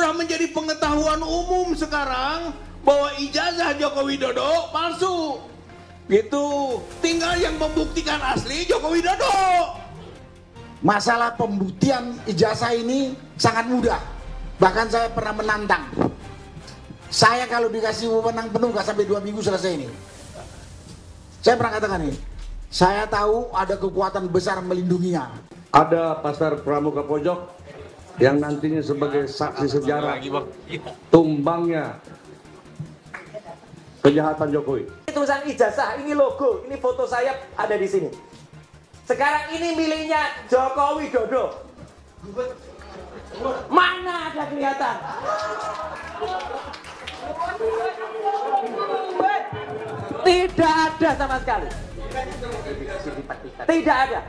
Sudah menjadi pengetahuan umum sekarang bahwa ijazah Joko Widodo palsu. Gitu. Tinggal yang membuktikan asli Joko Widodo. Masalah pembuktian ijazah ini sangat mudah. Bahkan saya pernah menantang. Saya kalau dikasih wewenang penuh gak sampai 2 minggu selesai ini. Saya pernah katakan ini. Saya tahu ada kekuatan besar melindunginya. Ada pasar Pramuka Pojok yang nantinya sebagai saksi sejarah tumbangnya kejahatan Jokowi. Tulisan ijazah, ini logo, ini foto saya ada di sini. Sekarang ini miliknya Joko Widodo. Mana ada kelihatan? Tidak ada sama sekali. Tidak ada.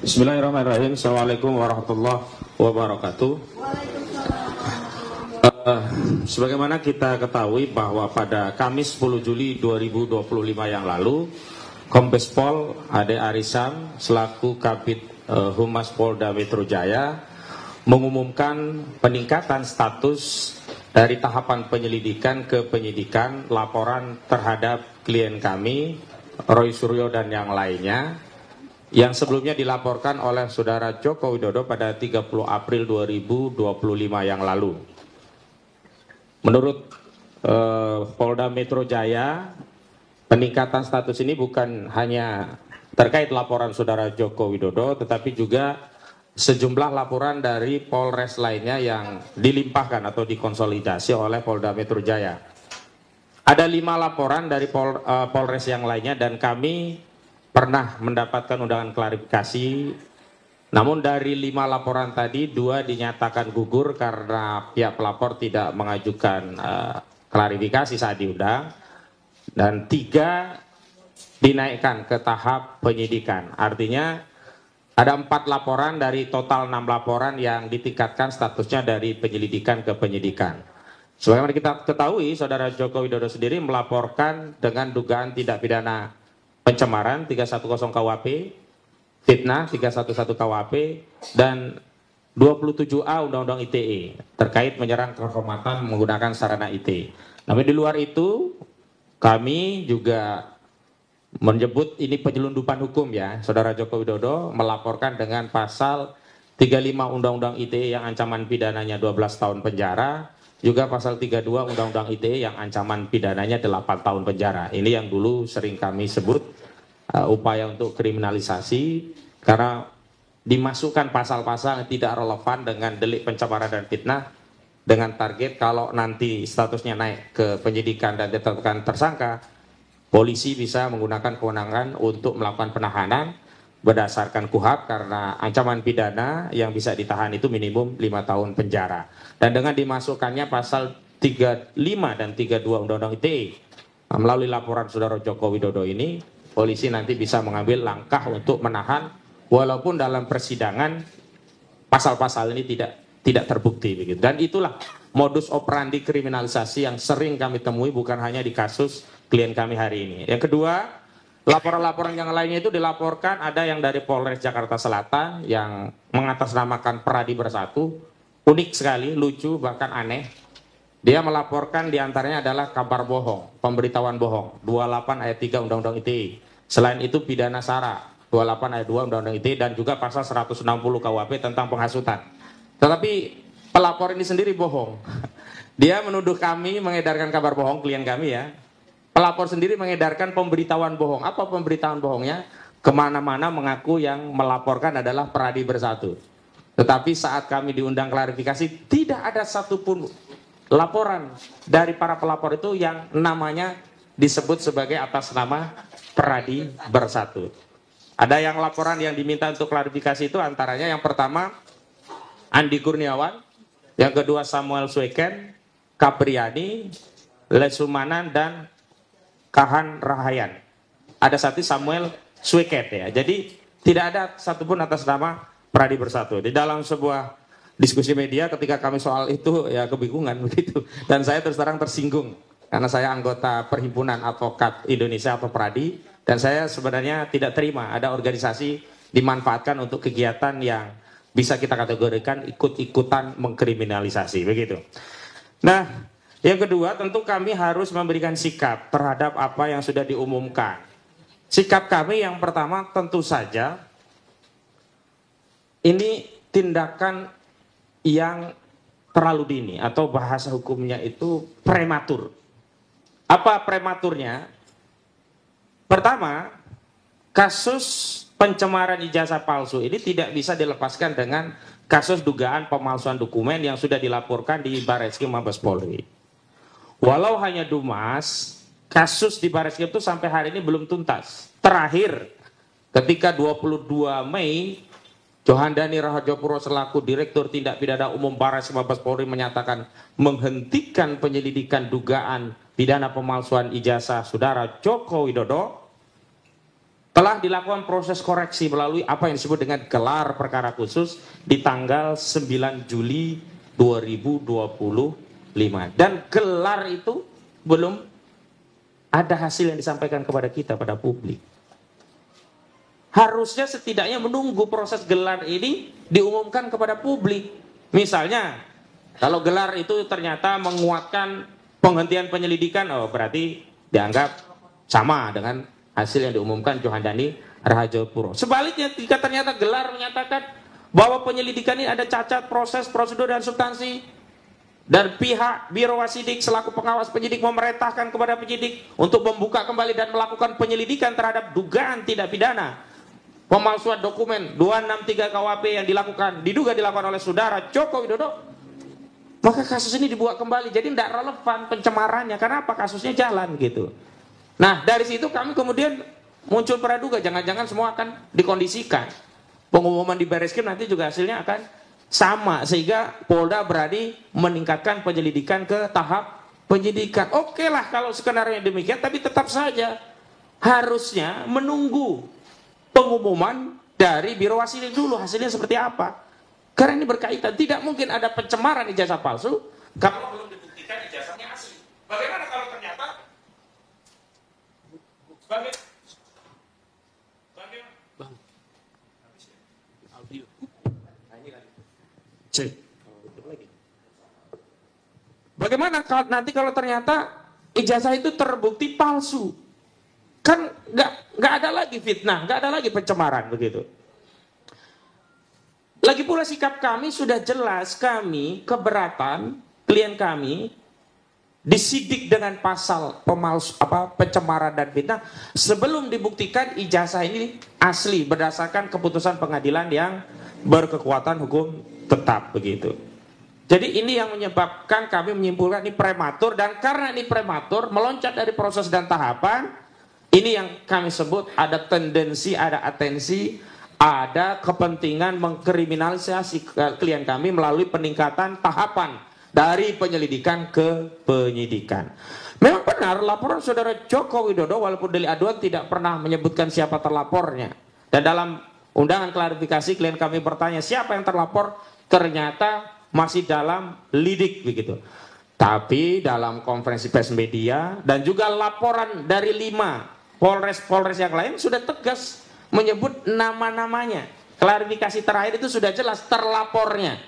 Bismillahirrahmanirrahim. Assalamualaikum warahmatullahi wabarakatuh. Sebagaimana kita ketahui bahwa pada Kamis 10 Juli 2025 yang lalu, Kombes Pol Ade Arisam selaku Kabid Humas Polda Metro Jaya mengumumkan peningkatan status dari tahapan penyelidikan ke penyidikan laporan terhadap klien kami, Roy Suryo dan yang lainnya, yang sebelumnya dilaporkan oleh Saudara Joko Widodo pada 30 April 2025 yang lalu. Menurut Polda Metro Jaya, peningkatan status ini bukan hanya terkait laporan Saudara Joko Widodo, tetapi juga sejumlah laporan dari Polres lainnya yang dilimpahkan atau dikonsolidasi oleh Polda Metro Jaya. Ada 5 laporan dari Polres yang lainnya dan kami pernah mendapatkan undangan klarifikasi. Namun dari 5 laporan tadi, 2 dinyatakan gugur karena pihak pelapor tidak mengajukan klarifikasi saat diundang, dan 3 dinaikkan ke tahap penyidikan. Artinya ada 4 laporan dari total 6 laporan yang ditingkatkan statusnya dari penyelidikan ke penyidikan. Sebagaimana kita ketahui, Saudara Joko Widodo sendiri melaporkan dengan dugaan tindak pidana pencemaran 310 KUHP, fitnah 311 KUHP, dan 27A Undang-Undang ITE terkait menyerang kehormatan menggunakan sarana IT. Namun di luar itu, kami juga menyebut ini penyelundupan hukum ya. Saudara Joko Widodo melaporkan dengan pasal 35 Undang-Undang ITE yang ancaman pidananya 12 tahun penjara, juga pasal 32 Undang-Undang ITE yang ancaman pidananya 8 tahun penjara. Ini yang dulu sering kami sebut upaya untuk kriminalisasi, karena dimasukkan pasal-pasal yang tidak relevan dengan delik pencemaran dan fitnah dengan target kalau nanti statusnya naik ke penyidikan dan ditetapkan tersangka, polisi bisa menggunakan kewenangan untuk melakukan penahanan berdasarkan KUHP karena ancaman pidana yang bisa ditahan itu minimum 5 tahun penjara. Dan dengan dimasukkannya pasal 35 dan 32 Undang-Undang ITE, melalui laporan Saudara Joko Widodo ini, polisi nanti bisa mengambil langkah untuk menahan walaupun dalam persidangan pasal-pasal ini tidak terbukti begitu. Dan itulah modus operandi kriminalisasi yang sering kami temui bukan hanya di kasus klien kami hari ini. Yang kedua, laporan-laporan yang lainnya itu dilaporkan ada yang dari Polres Jakarta Selatan yang mengatasnamakan Peradi Bersatu, unik sekali, lucu, bahkan aneh. Dia melaporkan diantaranya adalah kabar bohong, pemberitahuan bohong, 28 ayat 3 Undang-Undang ITE. Selain itu pidana sara, 28 ayat 2 Undang-Undang ITE, dan juga pasal 160 KUHP tentang penghasutan. Tetapi pelapor ini sendiri bohong. Dia menuduh kami mengedarkan kabar bohong, klien kami ya. Pelapor sendiri mengedarkan pemberitahuan bohong. Apa pemberitahuan bohongnya? Kemana-mana mengaku yang melaporkan adalah Peradi Bersatu. Tetapi saat kami diundang klarifikasi, tidak ada satupun laporan dari para pelapor itu yang namanya disebut sebagai atas nama Peradi Bersatu. Ada yang laporan yang diminta untuk klarifikasi itu antaranya yang pertama Andi Kurniawan, yang kedua Samuel Sweken, Kapriani, Lesumanan, dan Kahan Rahayan. Ada satu Samuel Sweket ya. Jadi tidak ada satupun atas nama Peradi Bersatu. Di dalam sebuah diskusi media ketika kami soal itu ya kebingungan begitu. Dan saya terus terang tersinggung karena saya anggota Perhimpunan Advokat Indonesia atau Peradi, dan saya sebenarnya tidak terima ada organisasi dimanfaatkan untuk kegiatan yang bisa kita kategorikan ikut-ikutan mengkriminalisasi, begitu. Nah, yang kedua tentu kami harus memberikan sikap terhadap apa yang sudah diumumkan. Sikap kami yang pertama tentu saja ini tindakan yang terlalu dini atau bahasa hukumnya itu prematur. Apa prematurnya? Pertama, kasus pencemaran ijazah palsu ini tidak bisa dilepaskan dengan kasus dugaan pemalsuan dokumen yang sudah dilaporkan di Barreskrim Mabes Polri. Walau hanya Dumas, kasus di Barreskrim itu sampai hari ini belum tuntas. Terakhir, ketika 22 Mei, Johandani Rahajopuro selaku Direktur Tindak Pidana Umum Barreskrim Mabes Polri menyatakan menghentikan penyelidikan dugaan pidana pemalsuan ijazah Saudara Joko Widodo. Telah dilakukan proses koreksi melalui apa yang disebut dengan gelar perkara khusus di tanggal 9 Juli 2025. Dan gelar itu belum ada hasil yang disampaikan kepada kita, pada publik. Harusnya setidaknya menunggu proses gelar ini diumumkan kepada publik. Misalnya, kalau gelar itu ternyata menguatkan penghentian penyelidikan, oh berarti dianggap sama dengan hasil yang diumumkan Johandani Rahajopuro. Sebaliknya, jika ternyata gelar menyatakan bahwa penyelidikan ini ada cacat proses, prosedur, dan substansi, dan pihak Biro Wasidik selaku pengawas penyidik memerintahkan kepada penyidik untuk membuka kembali dan melakukan penyelidikan terhadap dugaan tindak pidana pemalsuan dokumen 263 KUHP yang diduga dilakukan oleh Saudara Joko Widodo, maka kasus ini dibuka kembali. Jadi tidak relevan pencemarannya. Karena apa? Kasusnya jalan gitu. Nah, dari situ kami kemudian muncul praduga, jangan-jangan semua akan dikondisikan. Pengumuman di Barreskrim nanti juga hasilnya akan sama, sehingga Polda berani meningkatkan penyelidikan ke tahap penyidikan. Oke lah kalau skenario demikian, tapi tetap saja harusnya menunggu pengumuman dari Biro Wasidik dulu hasilnya seperti apa. Karena ini berkaitan, tidak mungkin ada pencemaran ijazah palsu kalau belum dibuktikan ijazahnya asli. Bagaimana kalau ternyata bagaimana kalau nanti kalau ternyata ijazah itu terbukti palsu? Kan nggak ada lagi fitnah, nggak ada lagi pencemaran begitu. Lagi pula sikap kami sudah jelas, kami keberatan klien kami disidik dengan pasal pencemaran dan fitnah sebelum dibuktikan ijazah ini asli berdasarkan keputusan pengadilan yang berkekuatan hukum tetap begitu. Jadi ini yang menyebabkan kami menyimpulkan ini prematur, dan karena ini prematur meloncat dari proses dan tahapan, ini yang kami sebut ada tendensi, ada atensi, ada kepentingan mengkriminalisasi klien kami melalui peningkatan tahapan dari penyelidikan ke penyidikan. Memang benar laporan Saudara Joko Widodo walaupun delik aduan tidak pernah menyebutkan siapa terlapornya. Dan dalam undangan klarifikasi klien kami bertanya siapa yang terlapor, ternyata masih dalam lidik begitu. Tapi dalam konferensi pers media dan juga laporan dari 5 Polres yang lain sudah tegas menyebut nama-namanya. Klarifikasi terakhir itu sudah jelas terlapornya.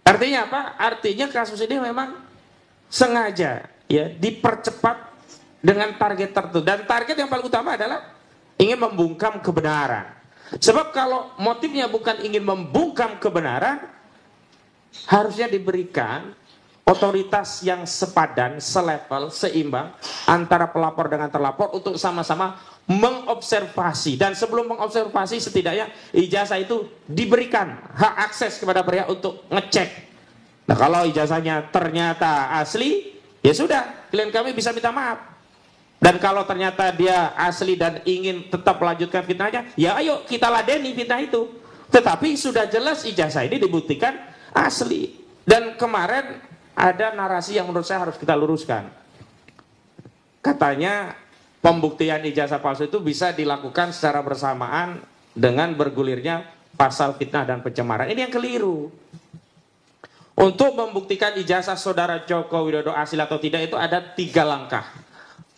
Artinya apa? Artinya kasus ini memang sengaja ya dipercepat dengan target tertentu, dan target yang paling utama adalah ingin membungkam kebenaran. Sebab kalau motifnya bukan ingin membungkam kebenaran, harusnya diberikan otoritas yang sepadan, selevel, seimbang antara pelapor dengan terlapor untuk sama-sama mengobservasi. Dan sebelum mengobservasi setidaknya ijazah itu diberikan hak akses kepada pihak untuk ngecek. Nah kalau ijazahnya ternyata asli, ya sudah, klien kami bisa minta maaf. Dan kalau ternyata dia asli dan ingin tetap melanjutkan fitnahnya, ya ayo kita ladeni fitnah itu. Tetapi sudah jelas ijazah ini dibuktikan asli. Dan kemarin ada narasi yang menurut saya harus kita luruskan. Katanya pembuktian ijazah palsu itu bisa dilakukan secara bersamaan dengan bergulirnya pasal fitnah dan pencemaran. Ini yang keliru. Untuk membuktikan ijazah Saudara Joko Widodo asli atau tidak itu ada 3 langkah.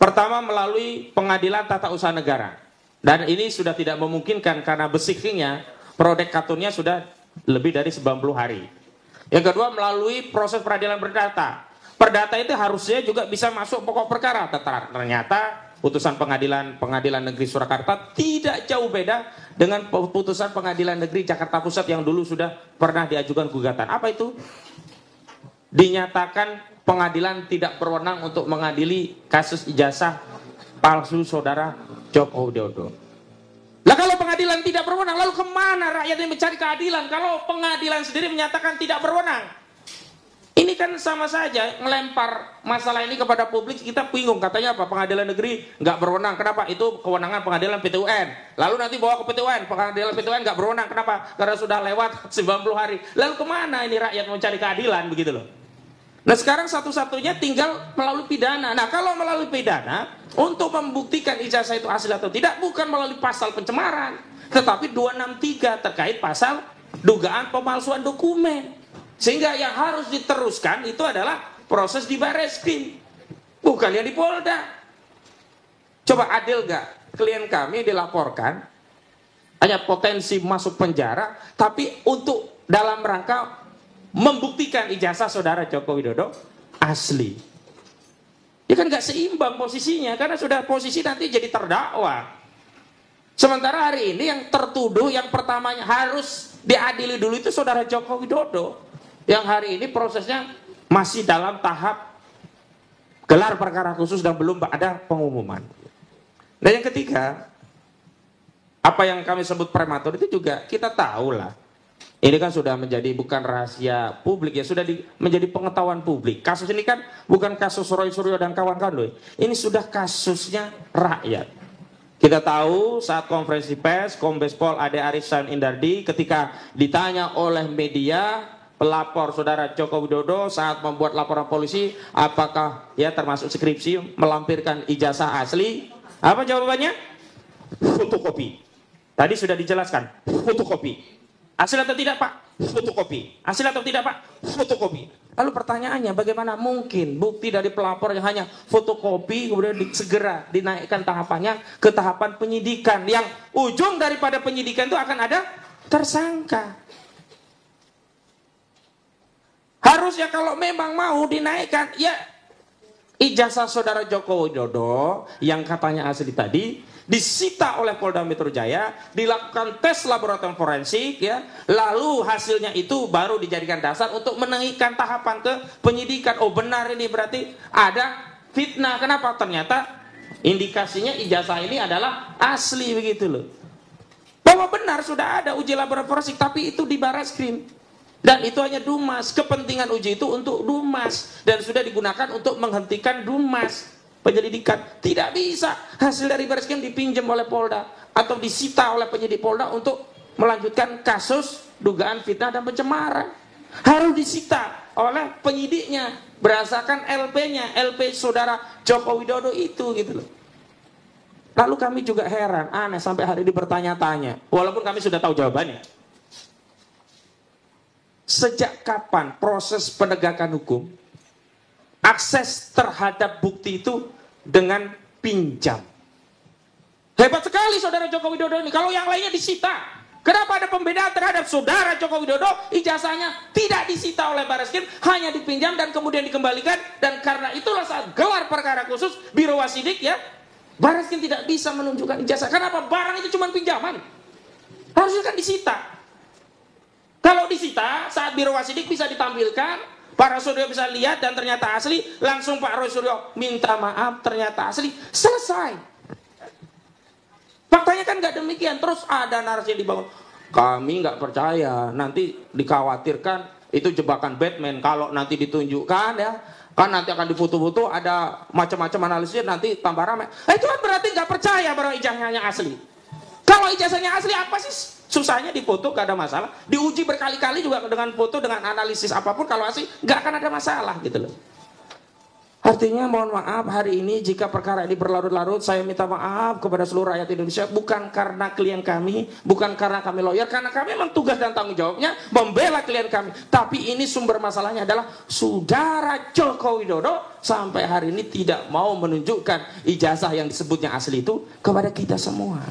Pertama melalui pengadilan tata usaha negara. Dan ini sudah tidak memungkinkan karena basic-nya prodekatunnya sudah lebih dari 90 hari. Yang kedua, melalui proses peradilan perdata. Perdata itu harusnya juga bisa masuk pokok perkara. Ternyata putusan pengadilan negeri Surakarta tidak jauh beda dengan putusan pengadilan negeri Jakarta Pusat yang dulu sudah pernah diajukan gugatan. Apa itu? Dinyatakan pengadilan tidak berwenang untuk mengadili kasus ijazah palsu saudara Joko Widodo. Lah kalau pengadilan tidak berwenang, lalu kemana rakyat yang mencari keadilan kalau pengadilan sendiri menyatakan tidak berwenang? Ini kan sama saja ngelempar masalah ini kepada publik. Kita bingung, katanya apa? Pengadilan negeri nggak berwenang. Kenapa? Itu kewenangan pengadilan PT UN. Lalu nanti bawa ke PT UN, pengadilan PT UN nggak berwenang. Kenapa? Karena sudah lewat 90 hari. Lalu kemana ini rakyat mencari keadilan, begitu loh. Nah sekarang satu-satunya tinggal melalui pidana. Nah kalau melalui pidana, untuk membuktikan ijazah itu asli atau tidak, bukan melalui pasal pencemaran, tetapi 263 terkait pasal dugaan pemalsuan dokumen. Sehingga yang harus diteruskan itu adalah proses di Barreskrim, bukan yang di Polda. Coba adil gak? Klien kami dilaporkan, hanya potensi masuk penjara, tapi untuk dalam rangka membuktikan ijazah saudara Joko Widodo asli. Ya kan gak seimbang posisinya, karena sudah posisi nanti jadi terdakwa. Sementara hari ini yang tertuduh, yang pertamanya harus diadili dulu itu saudara Joko Widodo. Yang hari ini prosesnya masih dalam tahap gelar perkara khusus dan belum ada pengumuman. Dan yang ketiga, apa yang kami sebut prematur itu juga kita tahu lah. Ini kan sudah menjadi bukan rahasia publik ya, sudah menjadi pengetahuan publik. Kasus ini kan bukan kasus Roy Suryo dan kawan-kawan loh. Ini sudah kasusnya rakyat. Kita tahu saat konferensi pers Kombes Pol Ade Arif San Indardi ketika ditanya oleh media, pelapor saudara Joko Widodo saat membuat laporan polisi, apakah ya termasuk skripsi melampirkan ijazah asli? Apa jawabannya? Fotokopi. Tadi sudah dijelaskan, fotokopi. Asli atau tidak Pak? Fotokopi. Asli atau tidak Pak? Fotokopi. Lalu pertanyaannya, bagaimana mungkin bukti dari pelapor yang hanya fotokopi kemudian segera dinaikkan tahapannya ke tahapan penyidikan, yang ujung daripada penyidikan itu akan ada tersangka. Harusnya kalau memang mau dinaikkan, ya ijazah saudara Joko Widodo yang katanya asli tadi disita oleh Polda Metro Jaya, dilakukan tes laboratorium forensik, ya, lalu hasilnya itu baru dijadikan dasar untuk menaikkan tahapan ke penyidikan. Oh benar ini berarti ada fitnah. Kenapa? Ternyata indikasinya ijazah ini adalah asli begitu loh. Bahwa benar sudah ada uji laboratorium forensik, tapi itu di Barreskrim. Dan itu hanya Dumas, kepentingan uji itu untuk Dumas dan sudah digunakan untuk menghentikan Dumas penyelidikan. Tidak bisa hasil dari Barreskrim dipinjam oleh Polda atau disita oleh penyidik Polda untuk melanjutkan kasus dugaan fitnah dan pencemaran. Harus disita oleh penyidiknya berdasarkan LP-nya, LP saudara Joko Widodo itu gitu loh. Lalu kami juga heran, aneh sampai hari ini bertanya-tanya, walaupun kami sudah tahu jawabannya. Sejak kapan proses penegakan hukum akses terhadap bukti itu dengan pinjam? Hebat sekali saudara Joko Widodo ini. Kalau yang lainnya disita, kenapa ada pembedaan terhadap saudara Joko Widodo? Ijazahnya tidak disita oleh Barreskrim, hanya dipinjam dan kemudian dikembalikan. Dan karena itulah saat gelar perkara khusus Biro Wasidik, ya, Barreskrim tidak bisa menunjukkan ijazah. Kenapa? Barang itu cuma pinjaman, harusnya kan disita. Kalau disita, saat Biro Wasidik bisa ditampilkan, Pak Roy Suryo bisa lihat dan ternyata asli, langsung Pak Roy Suryo minta maaf, ternyata asli, selesai. Faktanya kan nggak demikian. Terus ada narasi yang dibangun, kami nggak percaya, nanti dikhawatirkan itu jebakan Batman. Kalau nanti ditunjukkan, ya kan nanti akan difoto-foto, ada macam-macam analisisnya, nanti tambah ramai. Itu kan berarti nggak percaya bahwa ijazahnya asli. Kalau ijazahnya asli, apa sih susahnya difoto? Gak ada masalah. Diuji berkali-kali juga dengan foto, dengan analisis apapun, kalau asli gak akan ada masalah gitu loh. Artinya mohon maaf hari ini jika perkara ini berlarut-larut, saya minta maaf kepada seluruh rakyat Indonesia, bukan karena klien kami, bukan karena kami lawyer, karena kami memang tugas dan tanggung jawabnya membela klien kami. Tapi ini sumber masalahnya adalah saudara Joko Widodo sampai hari ini tidak mau menunjukkan ijazah yang disebutnya asli itu kepada kita semua.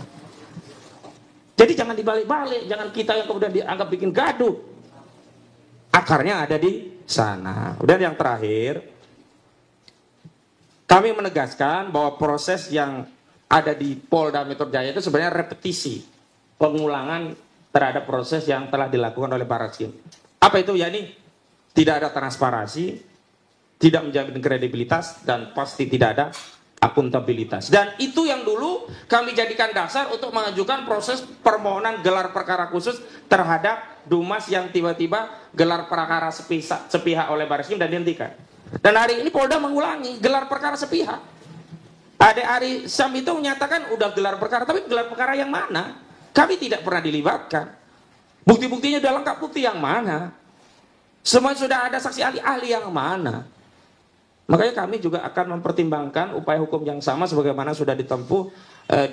Jadi jangan dibalik-balik, jangan kita yang kemudian dianggap bikin gaduh. Akarnya ada di sana. Dan yang terakhir, kami menegaskan bahwa proses yang ada di Polda Metro Jaya itu sebenarnya repetisi, pengulangan terhadap proses yang telah dilakukan oleh Barreskrim. Apa itu? Ya ini tidak ada transparansi, tidak menjamin kredibilitas, dan pasti tidak ada akuntabilitas. Dan itu yang dulu kami jadikan dasar untuk mengajukan proses permohonan gelar perkara khusus terhadap Dumas yang tiba-tiba gelar perkara sepihak oleh Barreskrim dan dihentikan. Dan hari ini Polda mengulangi gelar perkara sepihak. Ade Ari Syam itu menyatakan udah gelar perkara, tapi gelar perkara yang mana? Kami tidak pernah dilibatkan. Bukti-buktinya udah lengkap, bukti yang mana? Semua sudah ada saksi ahli-ahli yang mana? Makanya kami juga akan mempertimbangkan upaya hukum yang sama sebagaimana sudah ditempuh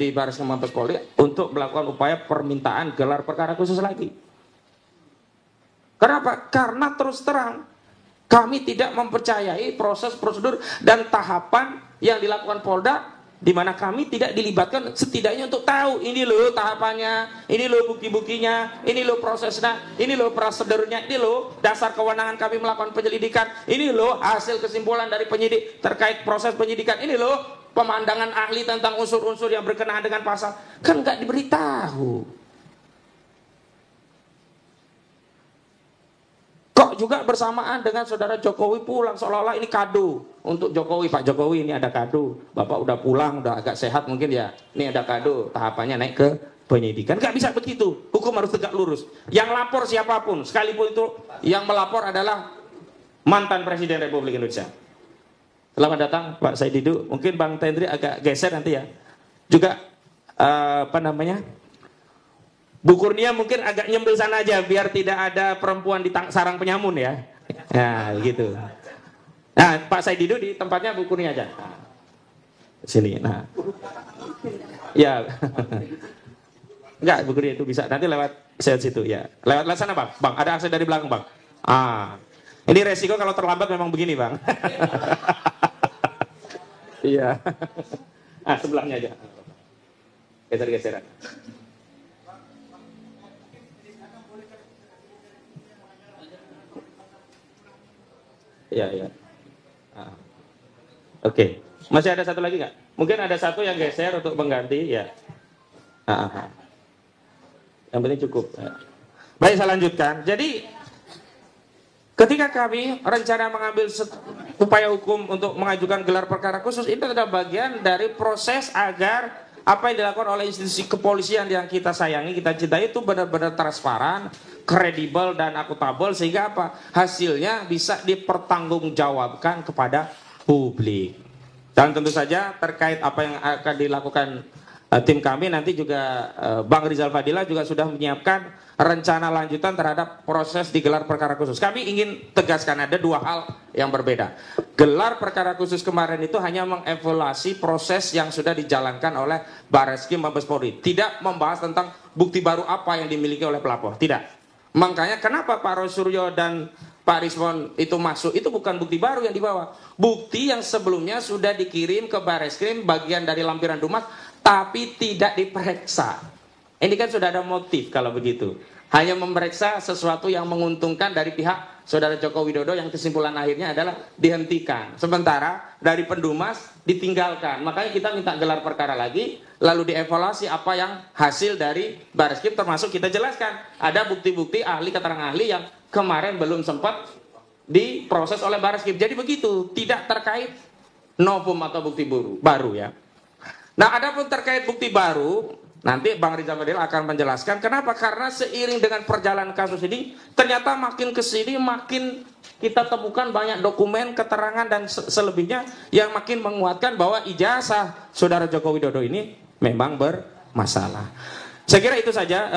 di Barreskrim Mabes Polri untuk melakukan upaya permintaan gelar perkara khusus lagi. Kenapa? Karena terus terang kami tidak mempercayai proses prosedur dan tahapan yang dilakukan Polda, di mana kami tidak dilibatkan setidaknya untuk tahu ini loh tahapannya, ini loh bukti-buktinya, ini loh prosesnya, ini loh prosedurnya, ini loh dasar kewenangan kami melakukan penyelidikan, ini loh hasil kesimpulan dari penyidik terkait proses penyidikan, ini loh pemandangan ahli tentang unsur-unsur yang berkenaan dengan pasal. Kan nggak diberitahu. Kok juga bersamaan dengan saudara Jokowi pulang, seolah-olah ini kado untuk Jokowi. Pak Jokowi ini ada kado, Bapak udah pulang, udah agak sehat mungkin ya, ini ada kado, tahapannya naik ke penyidikan. Gak bisa begitu, hukum harus tegak lurus. Yang lapor siapapun, sekalipun itu yang melapor adalah mantan Presiden Republik Indonesia. Selamat datang Pak Said Didu. Mungkin Bang Tendri agak geser nanti ya. Juga Bu Kurnia mungkin agak nyembil sana aja biar tidak ada perempuan di sarang penyamun ya. Ya gitu. Nah Pak Said Didu di tempatnya Bu Kurnia aja. Nah, sini. Nah. Ya. Enggak, Bu Kurnia itu bisa. Nanti lewat situ ya. Lewat sana Bang. Bang, ada akses dari belakang Bang. Ini resiko kalau terlambat memang begini Bang. Iya. Sebelahnya aja. Geser-geseran. Ya. Oke. Masih ada satu lagi nggak? Mungkin ada satu yang geser untuk mengganti ya. Yang penting cukup. Baik, saya lanjutkan. Jadi ketika kami rencana mengambil upaya hukum untuk mengajukan gelar perkara khusus, itu adalah bagian dari proses agar apa yang dilakukan oleh institusi kepolisian yang kita sayangi, kita cintai itu benar-benar transparan, kredibel dan akuntabel, sehingga apa? Hasilnya bisa dipertanggungjawabkan kepada publik. Dan tentu saja terkait apa yang akan dilakukan tim kami nanti juga Bang Rizal Fadila juga sudah menyiapkan rencana lanjutan terhadap proses digelar perkara khusus. Kami ingin tegaskan ada dua hal yang berbeda. Gelar perkara khusus kemarin itu hanya mengevaluasi proses yang sudah dijalankan oleh Barreskrim Mabes Polri. Tidak membahas tentang bukti baru apa yang dimiliki oleh pelapor. Tidak. Makanya kenapa Pak Roy Suryo dan Pak Rismon itu masuk, itu bukan bukti baru yang dibawa. Bukti yang sebelumnya sudah dikirim ke Barreskrim bagian dari lampiran Dumas, tapi tidak diperiksa. Ini kan sudah ada motif kalau begitu. Hanya memeriksa sesuatu yang menguntungkan dari pihak Saudara Joko Widodo yang kesimpulan akhirnya adalah dihentikan. Sementara dari Pendumas ditinggalkan. Makanya kita minta gelar perkara lagi, lalu dievaluasi apa yang hasil dari Barreskrim, termasuk kita jelaskan. Ada bukti-bukti ahli, keterangan ahli yang kemarin belum sempat diproses oleh Barreskrim. Jadi begitu, tidak terkait novum atau bukti baru ya. Nah, adapun terkait bukti baru, nanti Bang Rizal Fadil akan menjelaskan kenapa. Karena seiring dengan perjalanan kasus ini, ternyata makin kesini makin kita temukan banyak dokumen, keterangan dan selebihnya yang makin menguatkan bahwa ijazah Saudara Joko Widodo ini memang bermasalah. Saya kira itu saja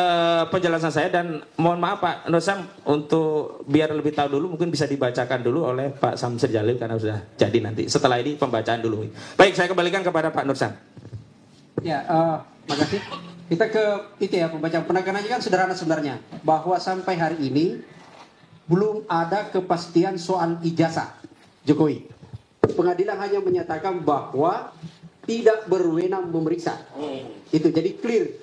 penjelasan saya, dan mohon maaf Pak Nur Syam, untuk biar lebih tahu dulu mungkin bisa dibacakan dulu oleh Pak Samsir Jalil karena sudah jadi nanti. Setelah ini pembacaan dulu. Baik, saya kembalikan kepada Pak Nur Syam. Ya, makasih. Kita ke itu ya, pembacaan penekanannya kan sederhana sebenarnya, bahwa sampai hari ini belum ada kepastian soal ijazah Jokowi. Pengadilan hanya menyatakan bahwa tidak berwenang memeriksa. Itu jadi clear.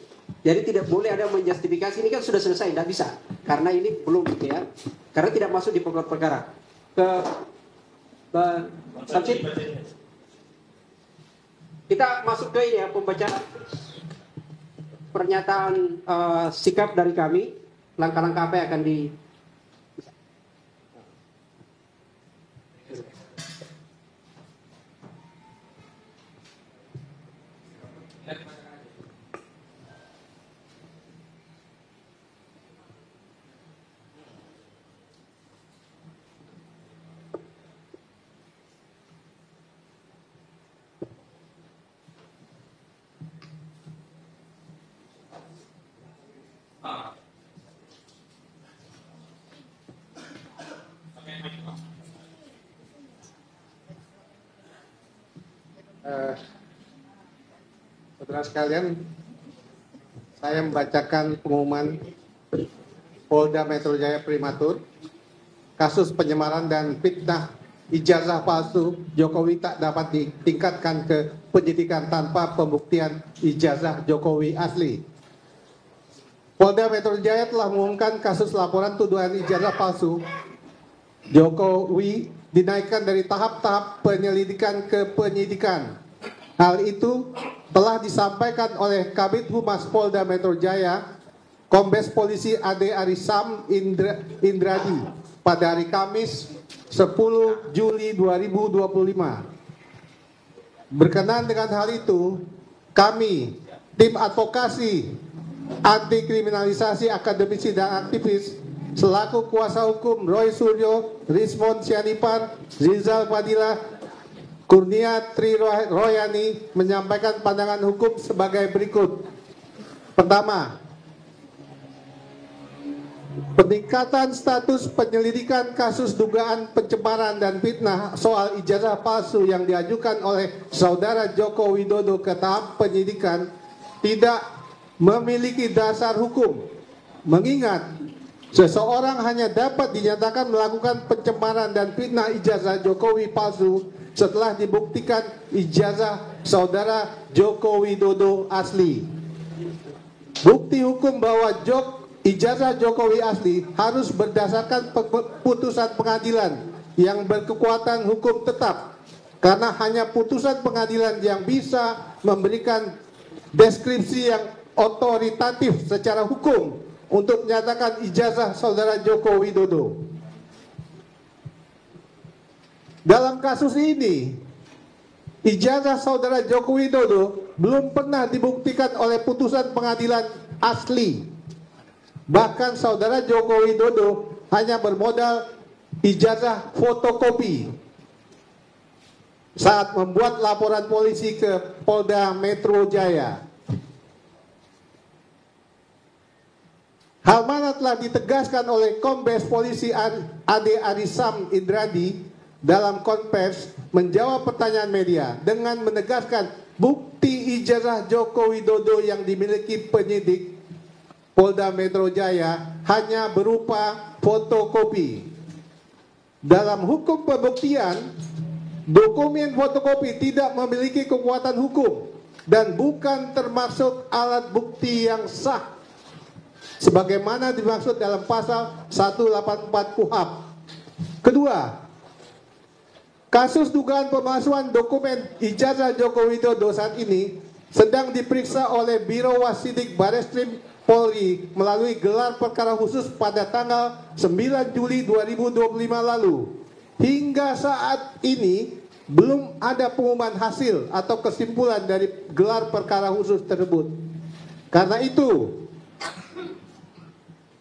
Jadi tidak boleh ada menjustifikasi, ini kan sudah selesai, tidak bisa. Karena ini belum gitu ya. Karena tidak masuk di pokok perkara. Samsid. Kita masuk ke ini ya, pembacaan pernyataan sikap dari kami, langkah-langkah apa yang akan di saudara sekalian, saya membacakan pengumuman Polda Metro Jaya Primatur, kasus penyemaran dan fitnah ijazah palsu Jokowi tak dapat ditingkatkan ke penyidikan tanpa pembuktian ijazah Jokowi asli. Polda Metro Jaya telah mengumumkan kasus laporan tuduhan ijazah palsu Jokowi dinaikkan dari tahap-tahap penyelidikan ke penyidikan. Hal itu telah disampaikan oleh Kabid Humas Polda Metro Jaya, Kombes Polisi Ade Arisam Indradi pada hari Kamis 10 Juli 2025. Berkenaan dengan hal itu, kami, tim advokasi anti kriminalisasi akademisi dan aktivis selaku kuasa hukum Roy Suryo, Rizmon Sianipar, Rizal Fadila, Kurnia Tri Royani menyampaikan pandangan hukum sebagai berikut. Pertama, peningkatan status penyelidikan kasus dugaan pencemaran dan fitnah soal ijazah palsu yang diajukan oleh Saudara Joko Widodo ke tahap penyidikan tidak memiliki dasar hukum, mengingat seseorang hanya dapat dinyatakan melakukan pencemaran dan fitnah ijazah Jokowi palsu setelah dibuktikan ijazah Saudara Joko Widodo asli. Bukti hukum bahwa ijazah Jokowi asli harus berdasarkan putusan pengadilan yang berkekuatan hukum tetap, karena hanya putusan pengadilan yang bisa memberikan deskripsi yang otoritatif secara hukum untuk menyatakan ijazah Saudara Joko Widodo. Dalam kasus ini, ijazah Saudara Joko Widodo belum pernah dibuktikan oleh putusan pengadilan asli. Bahkan Saudara Joko Widodo hanya bermodal ijazah fotokopi saat membuat laporan polisi ke Polda Metro Jaya. Hal mana telah ditegaskan oleh Kombes Polisi Ade Arisam Indradi dalam konvers menjawab pertanyaan media dengan menegaskan bukti ijazah Joko Widodo yang dimiliki penyidik Polda Metro Jaya hanya berupa fotokopi. Dalam hukum pembuktian, dokumen fotokopi tidak memiliki kekuatan hukum dan bukan termasuk alat bukti yang sah sebagaimana dimaksud dalam pasal 184 KUHP. Kedua, kasus dugaan pemalsuan dokumen ijazah Joko Widodo saat ini sedang diperiksa oleh Biro Wasidik Bareskrim Polri melalui gelar perkara khusus pada tanggal 9 Juli 2025 lalu. Hingga saat ini belum ada pengumuman hasil atau kesimpulan dari gelar perkara khusus tersebut. Karena itu,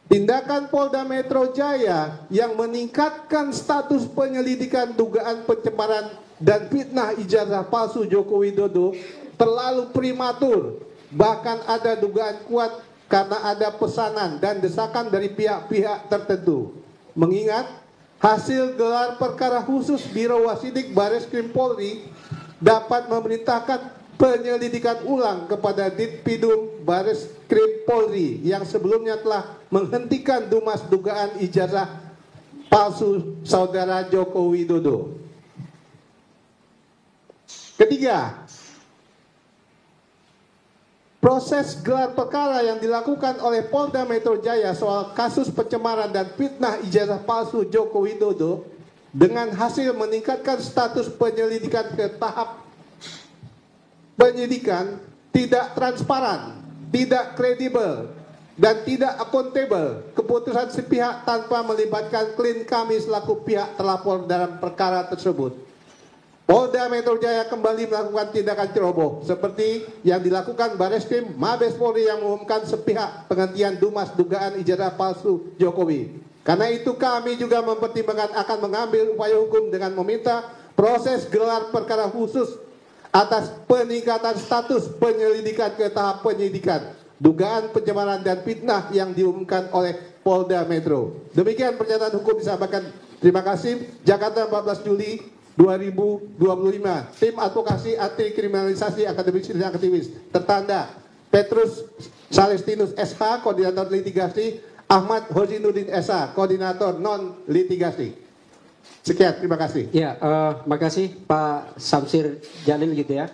tindakan Polda Metro Jaya yang meningkatkan status penyelidikan dugaan pencemaran dan fitnah ijazah palsu Joko Widodo terlalu prematur. Bahkan ada dugaan kuat karena ada pesanan dan desakan dari pihak-pihak tertentu. Mengingat hasil gelar perkara khusus Biro Wasidik Bareskrim Polri dapat memerintahkan penyelidikan ulang kepada Ditpidum Bareskrim Polri yang sebelumnya telah menghentikan dumas dugaan ijazah palsu Saudara Joko Widodo. Ketiga, proses gelar perkara yang dilakukan oleh Polda Metro Jaya soal kasus pencemaran dan fitnah ijazah palsu Joko Widodo dengan hasil meningkatkan status penyelidikan ke tahap penyidikan tidak transparan, tidak kredibel, dan tidak akuntabel. Keputusan sepihak tanpa melibatkan klien kami selaku pihak terlapor dalam perkara tersebut. Polda Metro Jaya kembali melakukan tindakan ceroboh seperti yang dilakukan Bareskrim Mabes Polri yang mengumumkan sepihak penghentian Dumas dugaan ijazah palsu Jokowi. Karena itu kami juga mempertimbangkan akan mengambil upaya hukum dengan meminta proses gelar perkara khusus atas peningkatan status penyelidikan ke tahap penyidikan dugaan pencemaran dan fitnah yang diumumkan oleh Polda Metro. Demikian pernyataan hukum disampaikan. Terima kasih. Jakarta 14 Juli 2025. Tim Advokasi Anti Kriminalisasi Akademisi dan Aktivis. Tertanda Petrus Salestinus SH, Koordinator Litigasi, Ahmad Hozinuddin SH, Koordinator Non Litigasi. Sekian, terima kasih. Ya, makasih Pak Samsir Jalil gitu ya.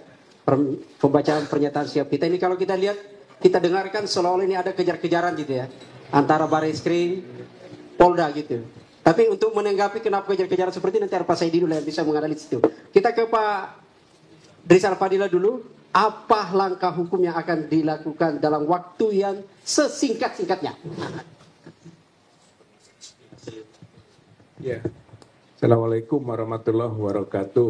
Pembacaan pernyataan siap kita ini kalau kita lihat, kita dengarkan seolah-olah ini ada kejar-kejaran gitu ya. Antara Bareskrim, Polda gitu. Tapi untuk menanggapi kenapa kejar-kejaran seperti ini, nanti Pak Saidi dulu yang bisa menganalisis itu. Kita ke Pak Rizal Fadila dulu. Apa langkah hukum yang akan dilakukan dalam waktu yang sesingkat-singkatnya? Ya. Assalamualaikum warahmatullahi wabarakatuh.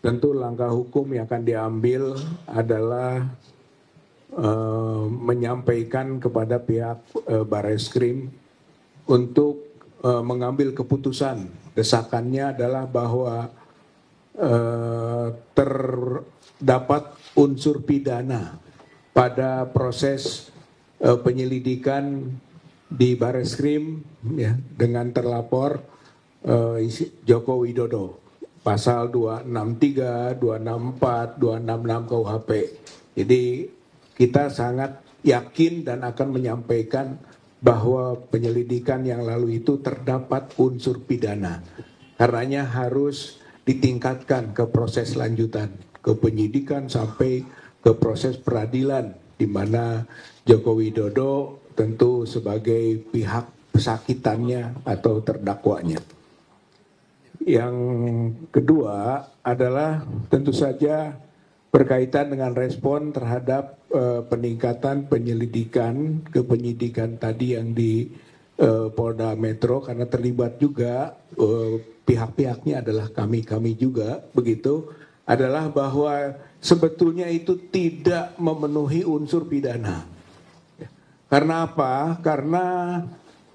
Tentu langkah hukum yang akan diambil adalah menyampaikan kepada pihak Bareskrim untuk mengambil keputusan. Desakannya adalah bahwa terdapat unsur pidana pada proses penyelidikan di Bareskrim ya, dengan terlapor Joko Widodo, pasal 263, 264, 266 KUHP. Jadi kita sangat yakin dan akan menyampaikan bahwa penyelidikan yang lalu itu terdapat unsur pidana. Karenanya harus ditingkatkan ke proses lanjutan, ke penyidikan sampai ke proses peradilan, di mana Joko Widodo tentu sebagai pihak pesakitannya atau terdakwanya. Yang kedua adalah tentu saja berkaitan dengan respon terhadap peningkatan penyelidikan ke penyidikan tadi yang di Polda Metro, karena terlibat juga pihak-pihaknya adalah kami juga begitu, adalah bahwa sebetulnya itu tidak memenuhi unsur pidana. Karena apa? Karena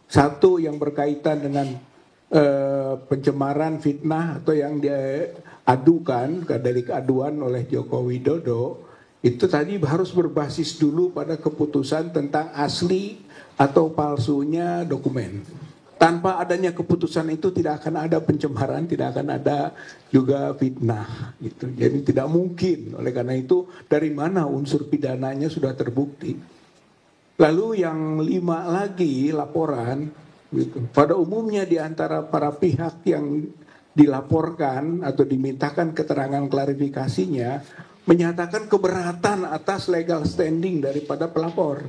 satu yang berkaitan dengan pencemaran, fitnah atau yang diadukan dari keaduan oleh Joko Widodo itu tadi harus berbasis dulu pada keputusan tentang asli atau palsunya dokumen. Tanpa adanya keputusan itu tidak akan ada pencemaran, tidak akan ada juga fitnah gitu. Jadi tidak mungkin. Oleh karena itu dari mana unsur pidananya sudah terbukti. Lalu yang 5 lagi laporan gitu. Pada umumnya di antara para pihak yang dilaporkan atau dimintakan keterangan klarifikasinya menyatakan keberatan atas legal standing daripada pelapor.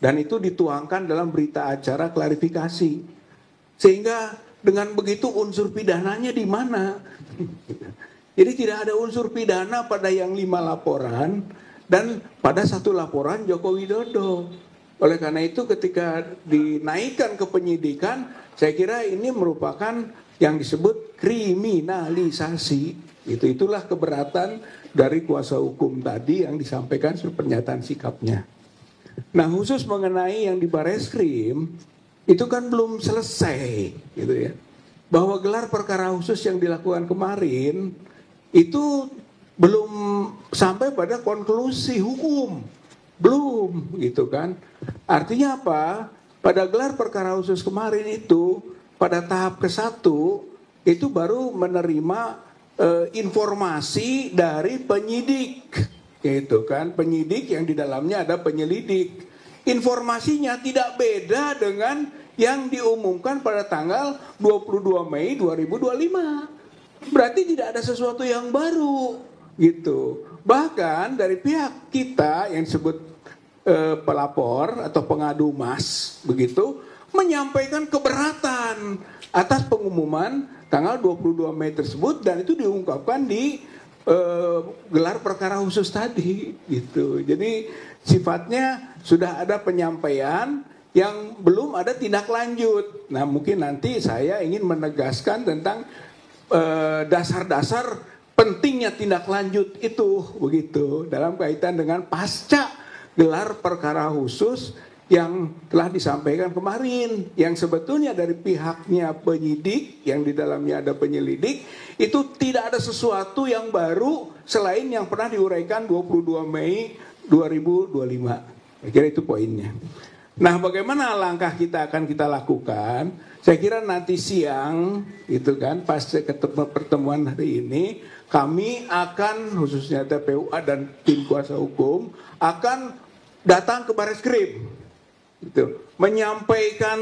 Dan itu dituangkan dalam berita acara klarifikasi. Sehingga dengan begitu unsur pidananya di mana? Jadi tidak ada unsur pidana pada yang 5 laporan dan pada 1 laporan Joko Widodo. Oleh karena itu ketika dinaikkan ke penyidikan, saya kira ini merupakan yang disebut kriminalisasi. Itulah keberatan dari kuasa hukum tadi yang disampaikan sebagai pernyataan sikapnya. Nah, khusus mengenai yang di Bareskrim itu kan belum selesai, gitu ya. Bahwa gelar perkara khusus yang dilakukan kemarin itu belum sampai pada konklusi hukum, belum, gitu kan. Artinya apa? Pada gelar perkara khusus kemarin itu pada tahap ke-1 itu baru menerima informasi dari penyidik, gitu kan, penyidik yang di dalamnya ada penyelidik. Informasinya tidak beda dengan yang diumumkan pada tanggal 22 Mei 2025. Berarti tidak ada sesuatu yang baru. gitu. Bahkan dari pihak kita yang disebut pelapor atau pengadu mas begitu menyampaikan keberatan atas pengumuman tanggal 22 Mei tersebut, dan itu diungkapkan di gelar perkara khusus tadi gitu. Jadi sifatnya sudah ada penyampaian yang belum ada tindak lanjut. Nah, mungkin nanti saya ingin menegaskan tentang dasar-dasar pentingnya tindak lanjut itu begitu dalam kaitan dengan pasca gelar perkara khusus yang telah disampaikan kemarin, yang sebetulnya dari pihaknya penyidik, yang di dalamnya ada penyelidik, itu tidak ada sesuatu yang baru selain yang pernah diuraikan 22 Mei 2025. Saya kira itu poinnya. Nah, bagaimana langkah kita akan kita lakukan? Saya kira nanti siang, itu kan, pas pertemuan hari ini, kami akan, khususnya TPUA dan tim kuasa hukum, akan datang ke Bareskrim, gitu, menyampaikan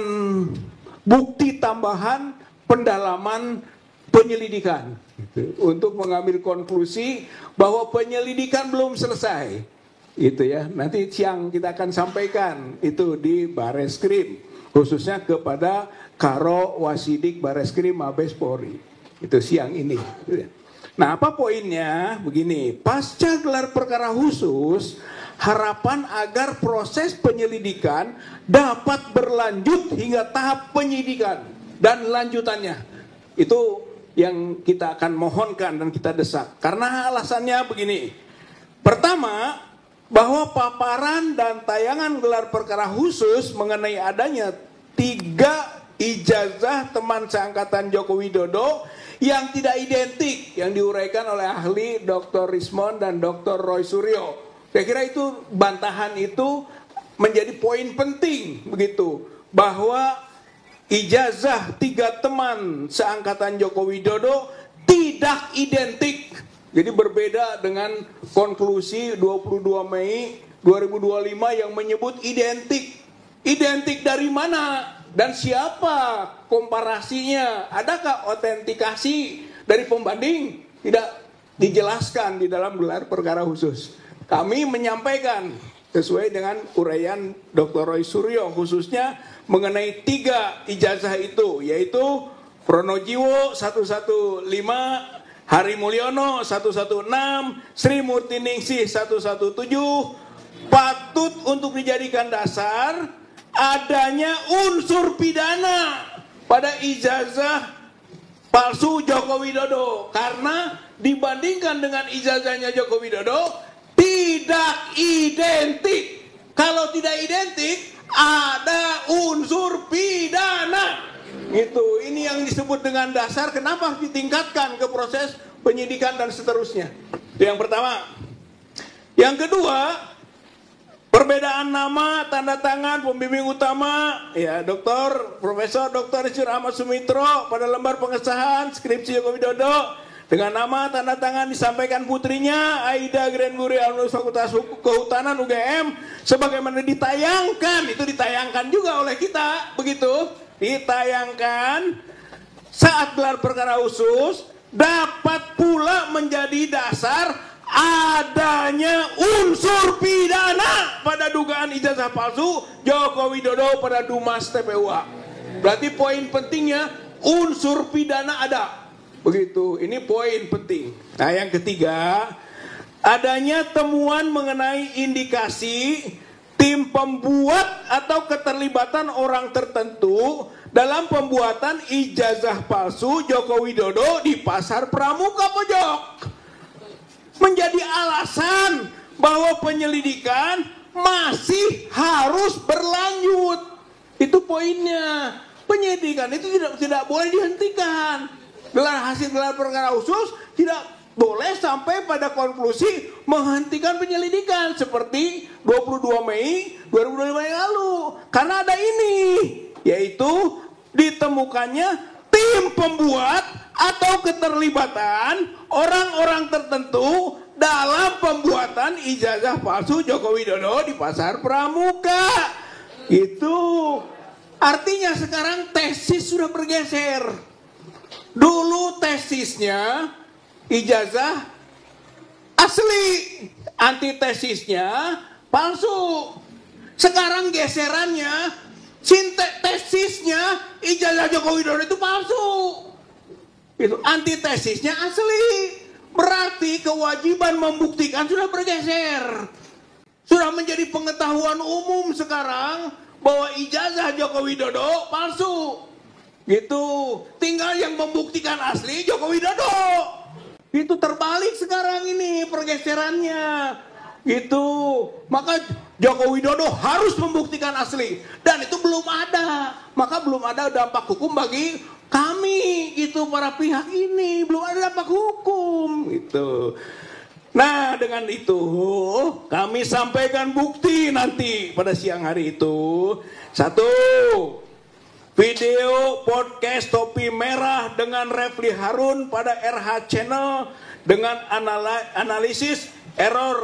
bukti tambahan pendalaman penyelidikan, gitu, untuk mengambil konklusi bahwa penyelidikan belum selesai, itu ya. Nanti siang kita akan sampaikan itu di Bareskrim, khususnya kepada Karo Wasidik Bareskrim Mabes Polri, itu siang ini. Gitu ya. Nah, apa poinnya? Begini, pasca gelar perkara khusus, harapan agar proses penyelidikan dapat berlanjut hingga tahap penyidikan dan lanjutannya. Itu yang kita akan mohonkan dan kita desak. Karena alasannya begini. Pertama, bahwa paparan dan tayangan gelar perkara khusus mengenai adanya 3 ijazah teman seangkatan Joko Widodo yang tidak identik yang diuraikan oleh ahli Dr. Rismond dan Dr. Roy Suryo. Saya kira itu bantahan itu menjadi poin penting begitu, bahwa ijazah 3 teman seangkatan Joko Widodo tidak identik. Jadi berbeda dengan konklusi 22 Mei 2025 yang menyebut identik. Identik dari mana dan siapa komparasinya? Adakah autentikasi dari pembanding? Tidak dijelaskan di dalam gelar perkara khusus. Kami menyampaikan sesuai dengan uraian Dr. Roy Suryo khususnya mengenai 3 ijazah itu, yaitu Pronojiwo 115, Hari Mulyono 116, Sri Murtiningsih 117, patut untuk dijadikan dasar adanya unsur pidana pada ijazah palsu Joko Widodo, karena dibandingkan dengan ijazahnya Joko Widodo tidak identik. Kalau tidak identik, ada unsur pidana. Gitu. Ini yang disebut dengan dasar kenapa ditingkatkan ke proses penyidikan dan seterusnya. Itu yang pertama. Yang kedua, perbedaan nama, tanda tangan, pembimbing utama, ya Profesor Dr. Rizur Ahmad Sumitro pada lembar pengesahan skripsi Joko Widodo. Dengan nama tanda tangan disampaikan putrinya Aida Grenburi Alumnus Fakultas Kehutanan UGM, sebagaimana ditayangkan, itu ditayangkan juga oleh kita, begitu, ditayangkan saat gelar perkara khusus, dapat pula menjadi dasar adanya unsur pidana pada dugaan ijazah palsu Joko Widodo pada Dumas TPUA. Berarti poin pentingnya unsur pidana ada. Begitu, ini poin penting. Nah, yang ketiga, adanya temuan mengenai indikasi tim pembuat atau keterlibatan orang tertentu dalam pembuatan ijazah palsu Joko Widodo di Pasar Pramuka Pojok. Menjadi alasan bahwa penyelidikan masih harus berlanjut. Itu poinnya. Penyelidikan itu tidak boleh dihentikan. Hasil gelar perkara khusus tidak boleh sampai pada konklusi menghentikan penyelidikan seperti 22 Mei 2025 yang lalu. Karena ada ini, yaitu ditemukannya tim pembuat atau keterlibatan orang-orang tertentu dalam pembuatan ijazah palsu Joko Widodo di Pasar Pramuka. Itu artinya sekarang tesis sudah bergeser. Dulu tesisnya ijazah asli, antitesisnya palsu. Sekarang geserannya, sintetesisnya ijazah Joko Widodo itu palsu. Itu antitesisnya asli. Berarti kewajiban membuktikan sudah bergeser. Sudah menjadi pengetahuan umum sekarang bahwa ijazah Joko Widodo palsu. Gitu. Tinggal yang membuktikan asli Joko Widodo. Itu terbalik sekarang ini pergeserannya. Gitu. Maka Joko Widodo harus membuktikan asli. Dan itu belum ada. Maka belum ada dampak hukum bagi kami, gitu, para pihak ini. Belum ada dampak hukum, gitu. Nah, dengan itu kami sampaikan bukti nanti pada siang hari itu. 1, video podcast Topi Merah dengan Refli Harun pada RH Channel dengan analisis error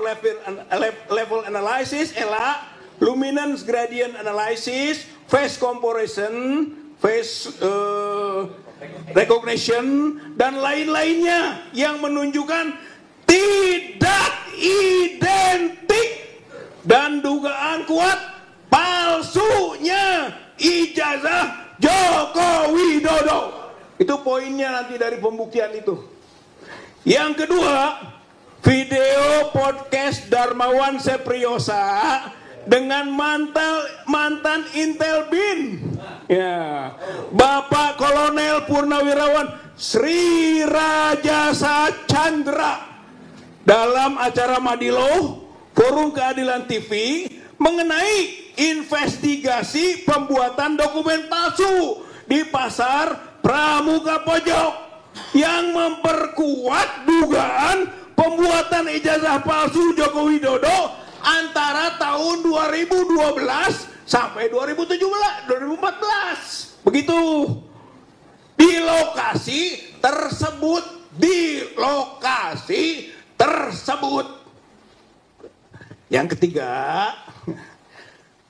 level analysis, ELA, luminance gradient analysis, phase comparison, face recognition, dan lain-lainnya yang menunjukkan tidak identik dan dugaan kuat palsunya ijazah Joko Widodo. Itu poinnya nanti dari pembuktian itu. Yang kedua, video podcast Darmawan Sepriosa dengan mantan Intel Bin, ya, Bapak Kolonel Purnawirawan Sri Rajasa Chandra dalam acara Madilo Forum Keadilan TV mengenai investigasi pembuatan dokumen palsu di Pasar Pramuka Pojok yang memperkuat dugaan pembuatan ijazah palsu Joko Widodo antara tahun 2012 sampai 2014. Begitu. Di lokasi tersebut. Yang ketiga,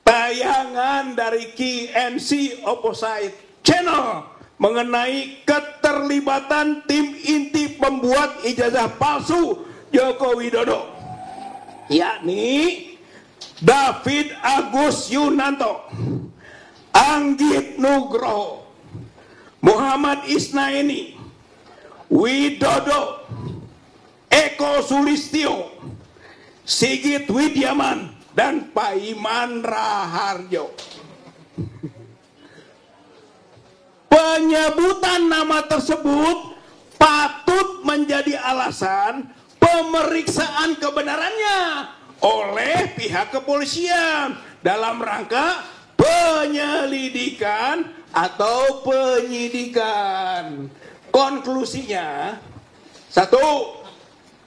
tayangan dari KNC Opposite Channel mengenai keterlibatan tim inti pembuat ijazah palsu Joko Widodo, yakni David Agus Yunanto, Anggit Nugroho, Muhammad Isnaini, Widodo, Eko Sulistyo, Sigit Widiaman, dan Paiman Raharjo. Penyebutan nama tersebut patut menjadi alasan pemeriksaan kebenarannya oleh pihak kepolisian dalam rangka penyelidikan atau penyidikan. Konklusinya, 1,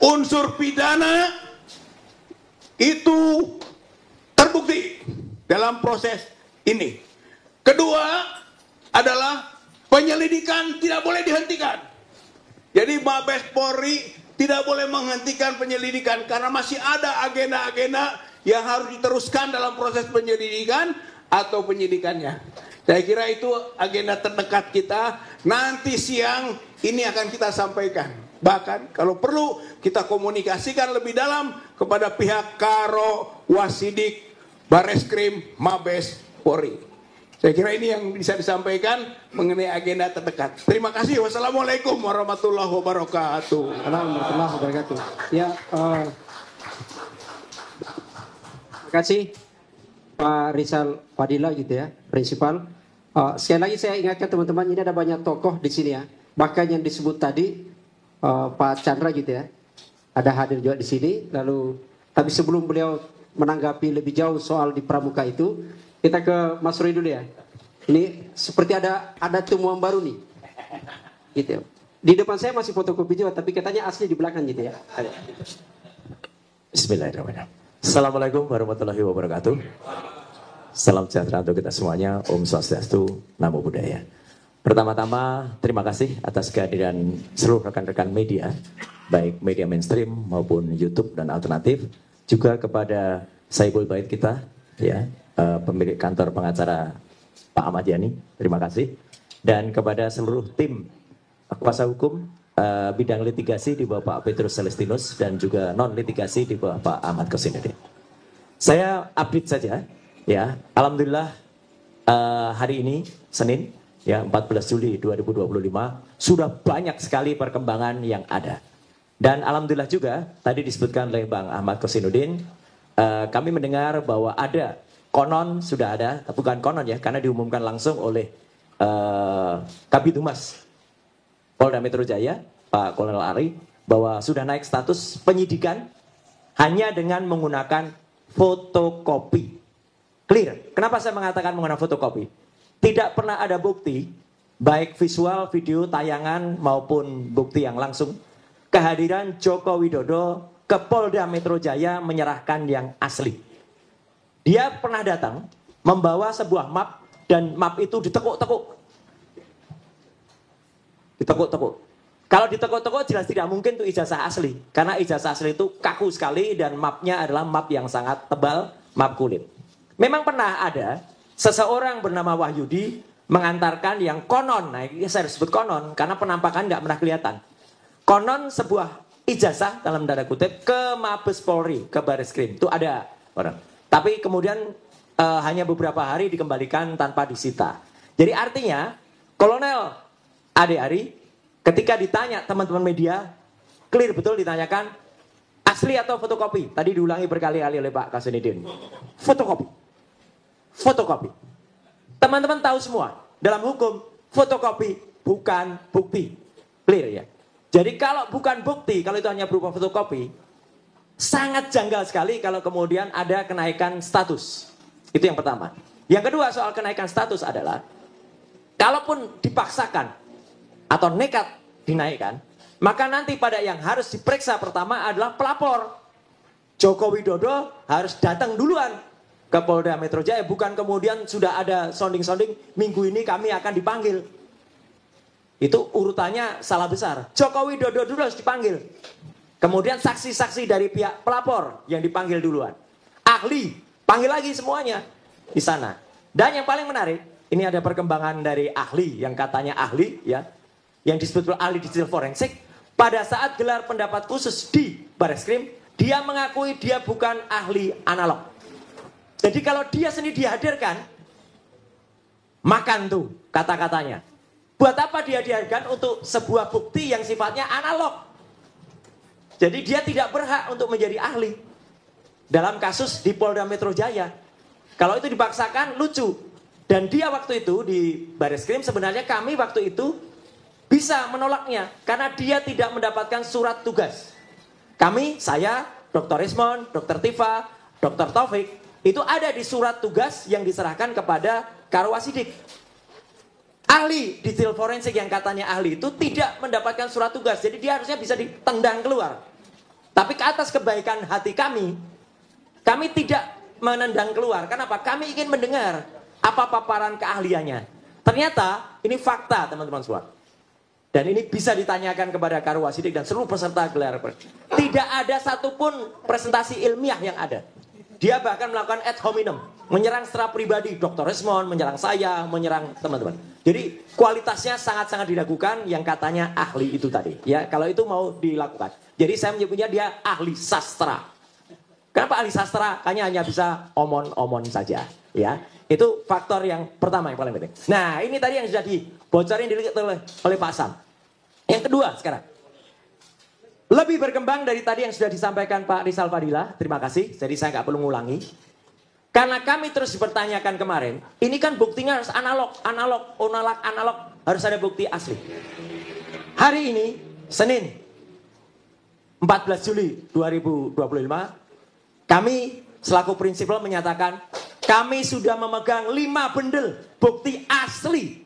unsur pidana itu terbukti dalam proses ini. Kedua adalah penyelidikan tidak boleh dihentikan. Jadi Mabes Polri tidak boleh menghentikan penyelidikan karena masih ada agenda-agenda yang harus diteruskan dalam proses penyelidikan atau penyidikannya. Saya kira itu agenda terdekat kita. Nanti siang ini akan kita sampaikan. Bahkan kalau perlu kita komunikasikan lebih dalam kepada pihak Karo, Wasidik, Bareskrim, Mabes Polri. Saya kira ini yang bisa disampaikan mengenai agenda terdekat. Terima kasih. Wassalamualaikum warahmatullahi wabarakatuh. Warahmatullahi wabarakatuh. Ya, terima kasih Pak Rizal Fadila gitu ya, prinsipal. Sekali lagi saya ingatkan teman-teman, ini ada banyak tokoh di sini ya. Bahkan yang disebut tadi Pak Chandra gitu ya, ada hadir juga di sini. Lalu, tapi sebelum beliau menanggapi lebih jauh soal di Pramuka itu, kita ke Mas Roy dulu ya. Ini seperti ada temuan baru nih, gitu ya. Di depan saya masih fotokopi juga, tapi katanya asli di belakang gitu ya. Bismillahirrahmanirrahim. Assalamualaikum warahmatullahi wabarakatuh. Salam sejahtera untuk kita semuanya. Om Swastiastu, Namo Buddhaya. Pertama-tama terima kasih atas kehadiran seluruh rekan-rekan media, baik media mainstream maupun YouTube dan alternatif, juga kepada Saibul Bait kita, ya, pemilik kantor pengacara Pak Ahmad Yani, terima kasih, dan kepada seluruh tim kuasa hukum bidang litigasi di bawah Pak Petrus Celestinus dan juga non litigasi di bawah Pak Ahmad Kosinudin. Saya update saja, ya. Alhamdulillah hari ini Senin, ya 14 Juli 2025 sudah banyak sekali perkembangan yang ada. Dan alhamdulillah juga tadi disebutkan oleh Bang Ahmad Kosinudin, kami mendengar bahwa ada konon sudah ada, bukan konon ya, karena diumumkan langsung oleh Kabid Humas Polda Metro Jaya, Pak Kolonel Ari, bahwa sudah naik status penyidikan hanya dengan menggunakan fotokopi. Clear. Kenapa saya mengatakan menggunakan fotokopi? Tidak pernah ada bukti, baik visual, video, tayangan, maupun bukti yang langsung, kehadiran Joko Widodo ke Polda Metro Jaya menyerahkan yang asli. Dia pernah datang, membawa sebuah map, dan map itu ditekuk-tekuk. Ditekuk-tekuk. Kalau ditekuk-tekuk jelas tidak mungkin itu ijazah asli. Karena ijazah asli itu kaku sekali dan mapnya adalah map yang sangat tebal, map kulit. Memang pernah ada seseorang bernama Wahyudi mengantarkan yang konon, nah ini saya sebut konon karena penampakan nggak pernah kelihatan. Konon sebuah ijazah dalam tanda kutip ke Mabes Polri, ke Baris Krim. Itu ada orang. Tapi kemudian hanya beberapa hari dikembalikan tanpa disita. Jadi artinya Kolonel Ade Ari ketika ditanya teman-teman media, clear betul ditanyakan asli atau fotokopi. Tadi diulangi berkali-kali oleh Pak Kosinudin. Fotokopi. Fotokopi. Teman-teman tahu semua, dalam hukum fotokopi bukan bukti. Clear ya. Jadi kalau bukan bukti, kalau itu hanya berupa fotokopi, sangat janggal sekali kalau kemudian ada kenaikan status. Itu yang pertama. Yang kedua soal kenaikan status adalah, kalaupun dipaksakan atau nekat dinaikkan, maka nanti pada yang harus diperiksa pertama adalah pelapor. Joko Widodo harus datang duluan ke Polda Metro Jaya, bukan kemudian sudah ada sounding-sounding, minggu ini kami akan dipanggil. Itu urutannya salah besar. Joko Widodo dulu harus dipanggil. Kemudian saksi-saksi dari pihak pelapor yang dipanggil duluan. Ahli, panggil lagi semuanya di sana. Dan yang paling menarik, ini ada perkembangan dari ahli yang katanya ahli ya, yang disebut ahli digital forensik. Pada saat gelar pendapat khusus di Bareskrim, dia mengakui dia bukan ahli analog. Jadi kalau dia sendiri dihadirkan, makan tuh kata-katanya. Buat apa dia dihadirkan untuk sebuah bukti yang sifatnya analog? Jadi dia tidak berhak untuk menjadi ahli dalam kasus di Polda Metro Jaya. Kalau itu dipaksakan lucu. Dan dia waktu itu di Bareskrim sebenarnya kami waktu itu bisa menolaknya karena dia tidak mendapatkan surat tugas. Kami, saya, Dr. Ismon, Dr. Tifa, Dr. Taufik, itu ada di surat tugas yang diserahkan kepada Karwasidik. Ahli digital forensik yang katanya ahli itu tidak mendapatkan surat tugas. Jadi dia harusnya bisa ditendang keluar. Tapi ke atas kebaikan hati kami tidak menendang keluar. Kenapa? Kami ingin mendengar apa paparan keahliannya. Ternyata ini fakta teman-teman semua. Dan ini bisa ditanyakan kepada Karwasidik dan seluruh peserta gelar. Tidak ada satupun presentasi ilmiah yang ada. Dia bahkan melakukan ad hominem, menyerang secara pribadi, Dr. Resmond, menyerang saya, menyerang teman-teman. Jadi kualitasnya sangat-sangat diragukan yang katanya ahli itu tadi. Ya, kalau itu mau dilakukan. Jadi saya menyebutnya dia ahli sastra. Kenapa ahli sastra? Hanya bisa omon-omon saja. Ya, itu faktor yang pertama yang paling penting. Nah, ini tadi yang sudah dibocorin oleh Pak Sam. Yang kedua sekarang. Lebih berkembang dari tadi yang sudah disampaikan Pak Rizal Fadila, terima kasih, jadi saya nggak perlu ngulangi. Karena kami terus dipertanyakan kemarin, ini kan buktinya harus analog, harus ada bukti asli. Hari ini, Senin, 14 Juli 2025, kami selaku prinsipal menyatakan, kami sudah memegang 5 bendel bukti asli,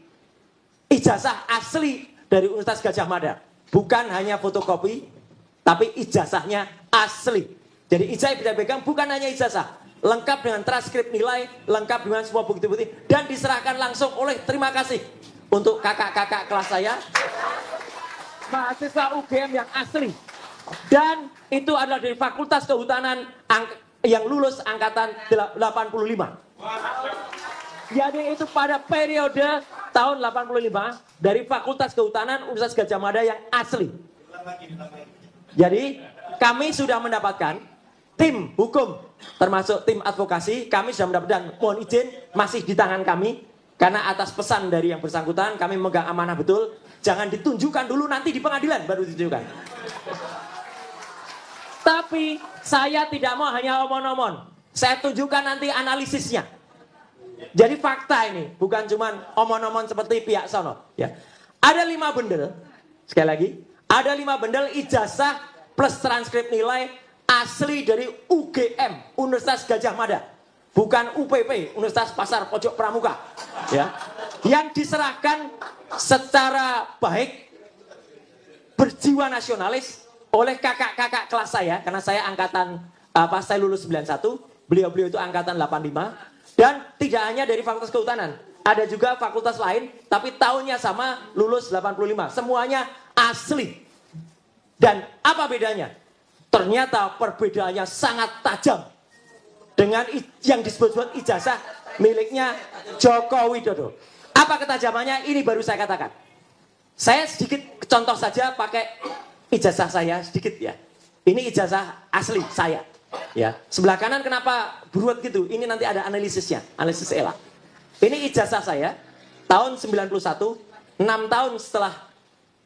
ijazah asli dari Universitas Gadjah Mada. Bukan hanya fotokopi, tapi ijazahnya asli. Jadi ijazah yang bisa pegang bukan hanya ijazah, lengkap dengan transkrip nilai, lengkap dengan semua bukti-bukti, dan diserahkan langsung oleh, terima kasih untuk kakak-kakak kelas saya, mahasiswa UGM yang asli. Dan itu adalah dari Fakultas Kehutanan yang lulus angkatan 85. Jadi itu pada periode tahun 85 dari Fakultas Kehutanan Universitas Gadjah Mada yang asli. Jadi kami sudah mendapatkan tim hukum termasuk tim advokasi, kami sudah mendapatkan, mohon izin masih di tangan kami karena atas pesan dari yang bersangkutan kami memegang amanah betul, jangan ditunjukkan dulu, nanti di pengadilan baru ditunjukkan. Tapi saya tidak mau hanya omon-omon, saya tunjukkan nanti analisisnya. Jadi fakta ini, bukan cuma omon-omon seperti pihak sono. Ya. Ada 5 bendel, sekali lagi, ada 5 bendel ijazah plus transkrip nilai asli dari UGM, Universitas Gadjah Mada. Bukan UPP, Universitas Pasar Pojok Pramuka. Ya. Yang diserahkan secara baik, berjiwa nasionalis oleh kakak-kakak kelas saya, karena saya angkatan, saya lulus 91, beliau-beliau itu angkatan 85. Dan tidak hanya dari Fakultas Kehutanan, ada juga fakultas lain, tapi tahunnya sama, lulus 85. Semuanya asli. Dan apa bedanya? Ternyata perbedaannya sangat tajam dengan yang disebut-sebut ijazah miliknya Joko Widodo. Apa ketajamannya? Ini baru saya katakan. Saya sedikit contoh saja pakai ijazah saya sedikit ya. Ini ijazah asli saya. Ya, sebelah kanan kenapa beruat gitu? Ini nanti ada analisisnya, analisis ELA. Ini ijazah saya tahun 91, 6 tahun setelah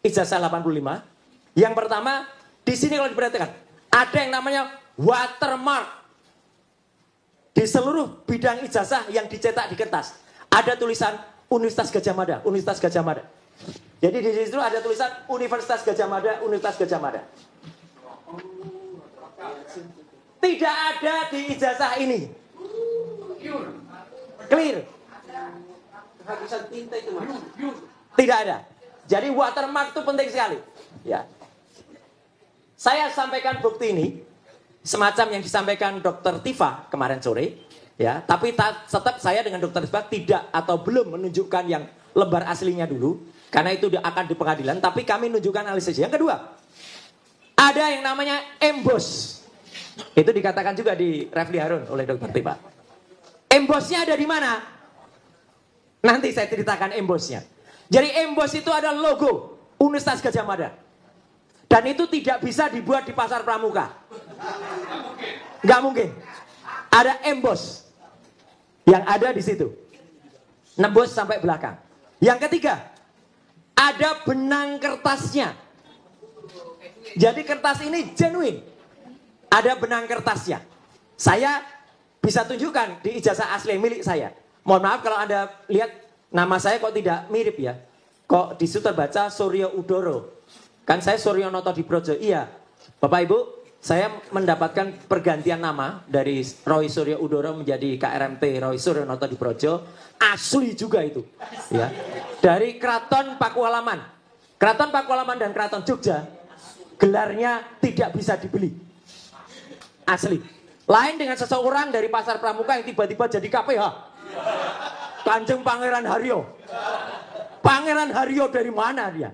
ijazah 85. Yang pertama, di sini kalau diperhatikan, ada yang namanya watermark di seluruh bidang ijazah yang dicetak di kertas. Ada tulisan Universitas Gadjah Mada, Universitas Gadjah Mada. Jadi di situ ada tulisan Universitas Gadjah Mada, Universitas Gadjah Mada. Tidak ada di ijazah ini. Clear. Kehabisan tinta itu Mas. Tidak ada. Jadi watermark itu penting sekali. Ya. Saya sampaikan bukti ini semacam yang disampaikan Dr. Tifa kemarin sore, ya. Tapi tetap saya dengan Dr. Tifa tidak atau belum menunjukkan yang lembar aslinya dulu, karena itu akan di pengadilan. Tapi kami menunjukkan analisis. Yang kedua, ada yang namanya emboss. Itu dikatakan juga di Refli Harun oleh Dr. Tifa. Embossnya ada di mana? Nanti saya ceritakan embossnya. Jadi emboss itu ada logo Universitas Gadjah Mada. Dan itu tidak bisa dibuat di Pasar Pramuka. Nggak mungkin. Ada emboss yang ada di situ. Nembus sampai belakang. Yang ketiga, ada benang kertasnya. Jadi kertas ini genuine. Ada benang kertasnya. Saya bisa tunjukkan di ijazah asli milik saya. Mohon maaf kalau Anda lihat nama saya kok tidak mirip ya. Kok di situ terbaca Suryo Udoro. Kan saya Suryo Noto di Projo. Iya. Bapak Ibu, saya mendapatkan pergantian nama dari Roy Suryo Udoro menjadi KRMT Roy Suryo Noto di Projo. Asli juga itu. Ya. Dari Keraton Pakualaman. Keraton Pakualaman dan Keraton Jogja gelarnya tidak bisa dibeli. Asli. Lain dengan seseorang dari Pasar Pramuka yang tiba-tiba jadi KPH. Kanjeng Pangeran Haryo. Pangeran Haryo dari mana dia?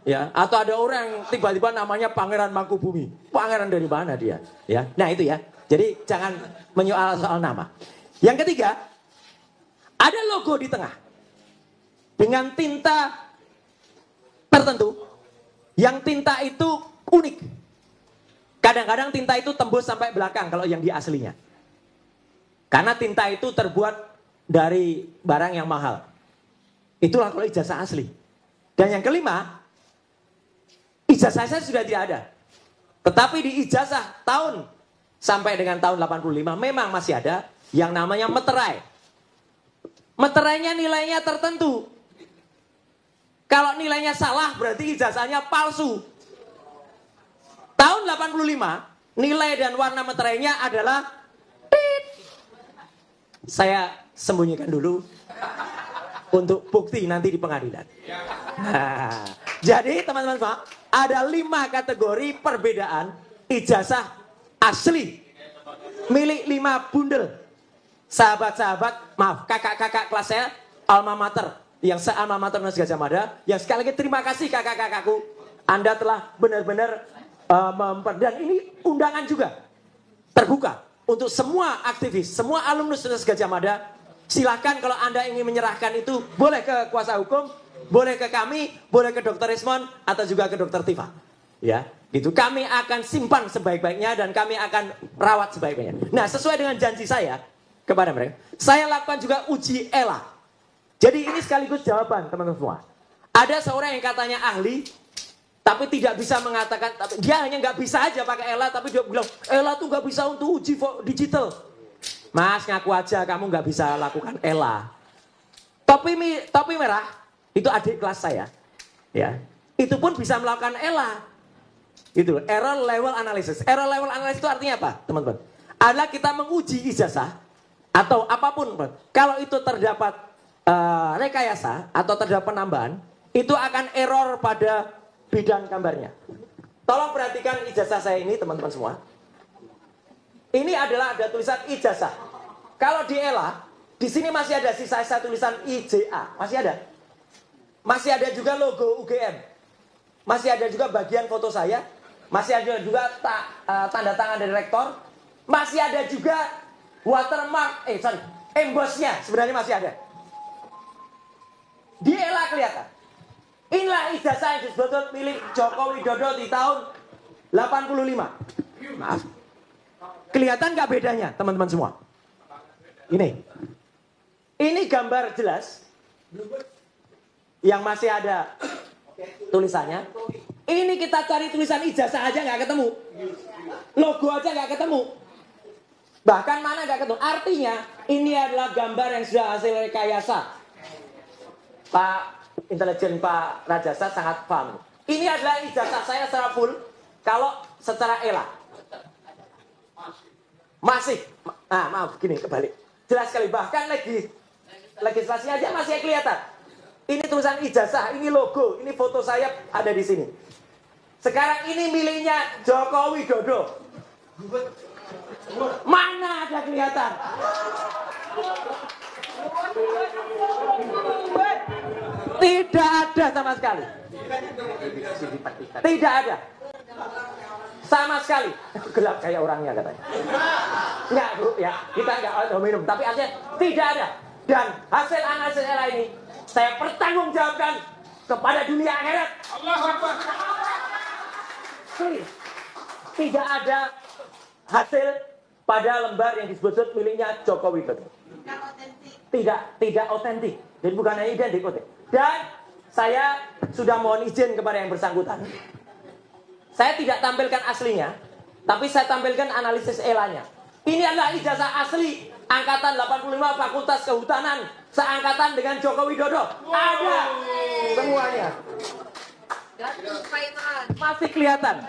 Ya, atau ada orang yang tiba-tiba namanya Pangeran Mangkubumi. Pangeran dari mana dia? Ya. Nah, itu ya. Jadi jangan menyoal soal nama. Yang ketiga, ada logo di tengah. Dengan tinta tertentu. Yang tinta itu unik. Kadang-kadang tinta itu tembus sampai belakang kalau yang di aslinya. Karena tinta itu terbuat dari barang yang mahal. Itulah kalau ijazah asli. Dan yang kelima, ijazah saya sudah tidak ada. Tetapi di ijazah tahun sampai dengan tahun 85 memang masih ada yang namanya meterai. Meterainya nilainya tertentu. Kalau nilainya salah berarti ijazahnya palsu. Tahun 85, nilai dan warna meterainya adalah tit. Saya sembunyikan dulu untuk bukti nanti di pengadilan. Nah, jadi teman-teman Pak, ada 5 kategori perbedaan ijazah asli milik 5 bundel. Sahabat-sahabat, maaf, kakak-kakak kelas saya, alma mater, yang se-alma mater Universitas Gadjah Mada, yang sekali lagi terima kasih kakak-kakakku, Anda telah benar-benar dan ini undangan juga terbuka untuk semua aktivis, semua alumnus Universitas Gadjah Mada Silakan kalau Anda ingin menyerahkan itu, boleh ke kuasa hukum, boleh ke kami, boleh ke Dr. Rismon, atau juga ke Dr. Tifa. Ya, gitu. Kami akan simpan sebaik-baiknya dan kami akan rawat sebaik-baiknya. Nah, sesuai dengan janji saya kepada mereka, saya lakukan juga uji ELA. Jadi ini sekaligus jawaban teman-teman semua. Ada seorang yang katanya ahli, tapi tidak bisa mengatakan, dia hanya nggak bisa aja pakai ELA, tapi dia bilang, ELA tuh nggak bisa untuk uji digital. Mas, ngaku aja kamu nggak bisa lakukan ELA. Topi merah, itu adik kelas saya. Ya, itu pun bisa melakukan ELA. Gitu, error level analysis. Error level analysis itu artinya apa, teman-teman? Adalah kita menguji ijazah, atau apapun. Kalau itu terdapat rekayasa, atau terdapat penambahan, itu akan error pada bidang gambarnya. Tolong perhatikan ijazah saya ini, teman-teman semua. Ini adalah ada tulisan ijazah. Kalau di ELA, di sini masih ada sisa tulisan IJA, masih ada. Masih ada juga logo UGM. Masih ada juga bagian foto saya. Masih ada juga tanda tangan dari rektor. Masih ada juga watermark, embossnya sebenarnya masih ada. Di ELA kelihatan. Inilah ijazah yang disebut milik Joko Widodo di tahun 85. Maaf. Kelihatan nggak bedanya, teman-teman semua? Ini gambar jelas, yang masih ada tulisannya. Ini kita cari tulisan ijazah aja nggak ketemu, logo aja nggak ketemu, bahkan mana nggak ketemu. Artinya ini adalah gambar yang sudah hasil rekayasa. Pak intelijen Pak Rajasa sangat paham. Ini adalah ijazah saya secara full, kalau secara ELA. Masih, maaf gini kebalik. Jelas sekali, bahkan legislasinya aja masih kelihatan. Ini tulisan ijazah, ini logo, ini foto saya ada di sini. Sekarang ini miliknya Joko Widodo. Mana ada kelihatan? Tidak ada sama sekali. Tidak ada. Sama sekali. Gelap kayak orangnya katanya. Enggak bro, ya kita enggak minum. Tapi artinya tidak ada. Dan hasil analisis ELA ini saya pertanggungjawabkan kepada dunia akhirat. Allahu Akbar. Tidak ada hasil pada lembar yang disebut miliknya Joko Widodo. Tidak otentik. Jadi bukan hanya identik. Dan saya sudah mohon izin kepada yang bersangkutan. Saya tidak tampilkan aslinya, tapi saya tampilkan analisis ELA-nya. Ini adalah ijazah asli Angkatan 85 Fakultas Kehutanan, seangkatan dengan Joko Widodo. Ada semuanya. Masih kelihatan.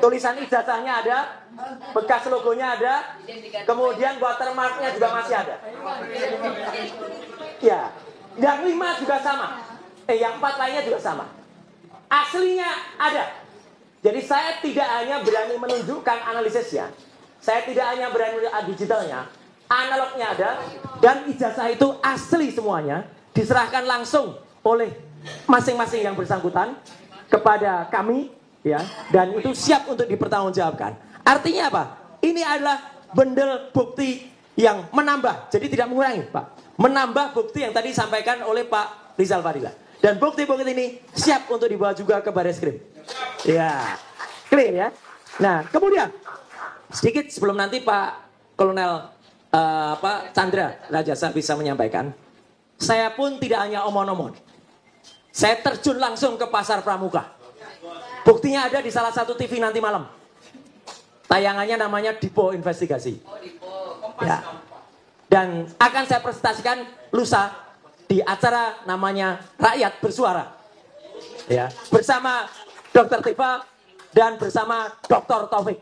Tulisan ijazahnya ada, bekas logonya ada, kemudian watermarknya juga masih ada. Ya, yang 5 juga sama. Yang 4 lainnya juga sama. Aslinya ada. Jadi saya tidak hanya berani menunjukkan analisisnya, saya tidak hanya berani digitalnya, analognya ada, dan ijazah itu asli semuanya, diserahkan langsung oleh masing-masing yang bersangkutan kepada kami, ya, dan itu siap untuk dipertanggungjawabkan. Artinya apa? Ini adalah bendel bukti yang menambah, jadi tidak mengurangi, Pak. Menambah bukti yang tadi disampaikan oleh Pak Rizal Fadila. Dan bukti-bukti ini siap untuk dibawa juga ke Bareskrim. Ya, clear ya. Nah, kemudian sedikit sebelum nanti Pak Kolonel Chandra Rajasa bisa menyampaikan, saya pun tidak hanya omong-omong. Saya terjun langsung ke pasar Pramuka. Buktinya ada di salah satu TV nanti malam. Tayangannya namanya Dipo Investigasi. Ya. Dan akan saya presentasikan lusa di acara namanya Rakyat Bersuara. Ya, bersama Dr. Tifa dan bersama Dr. Taufik.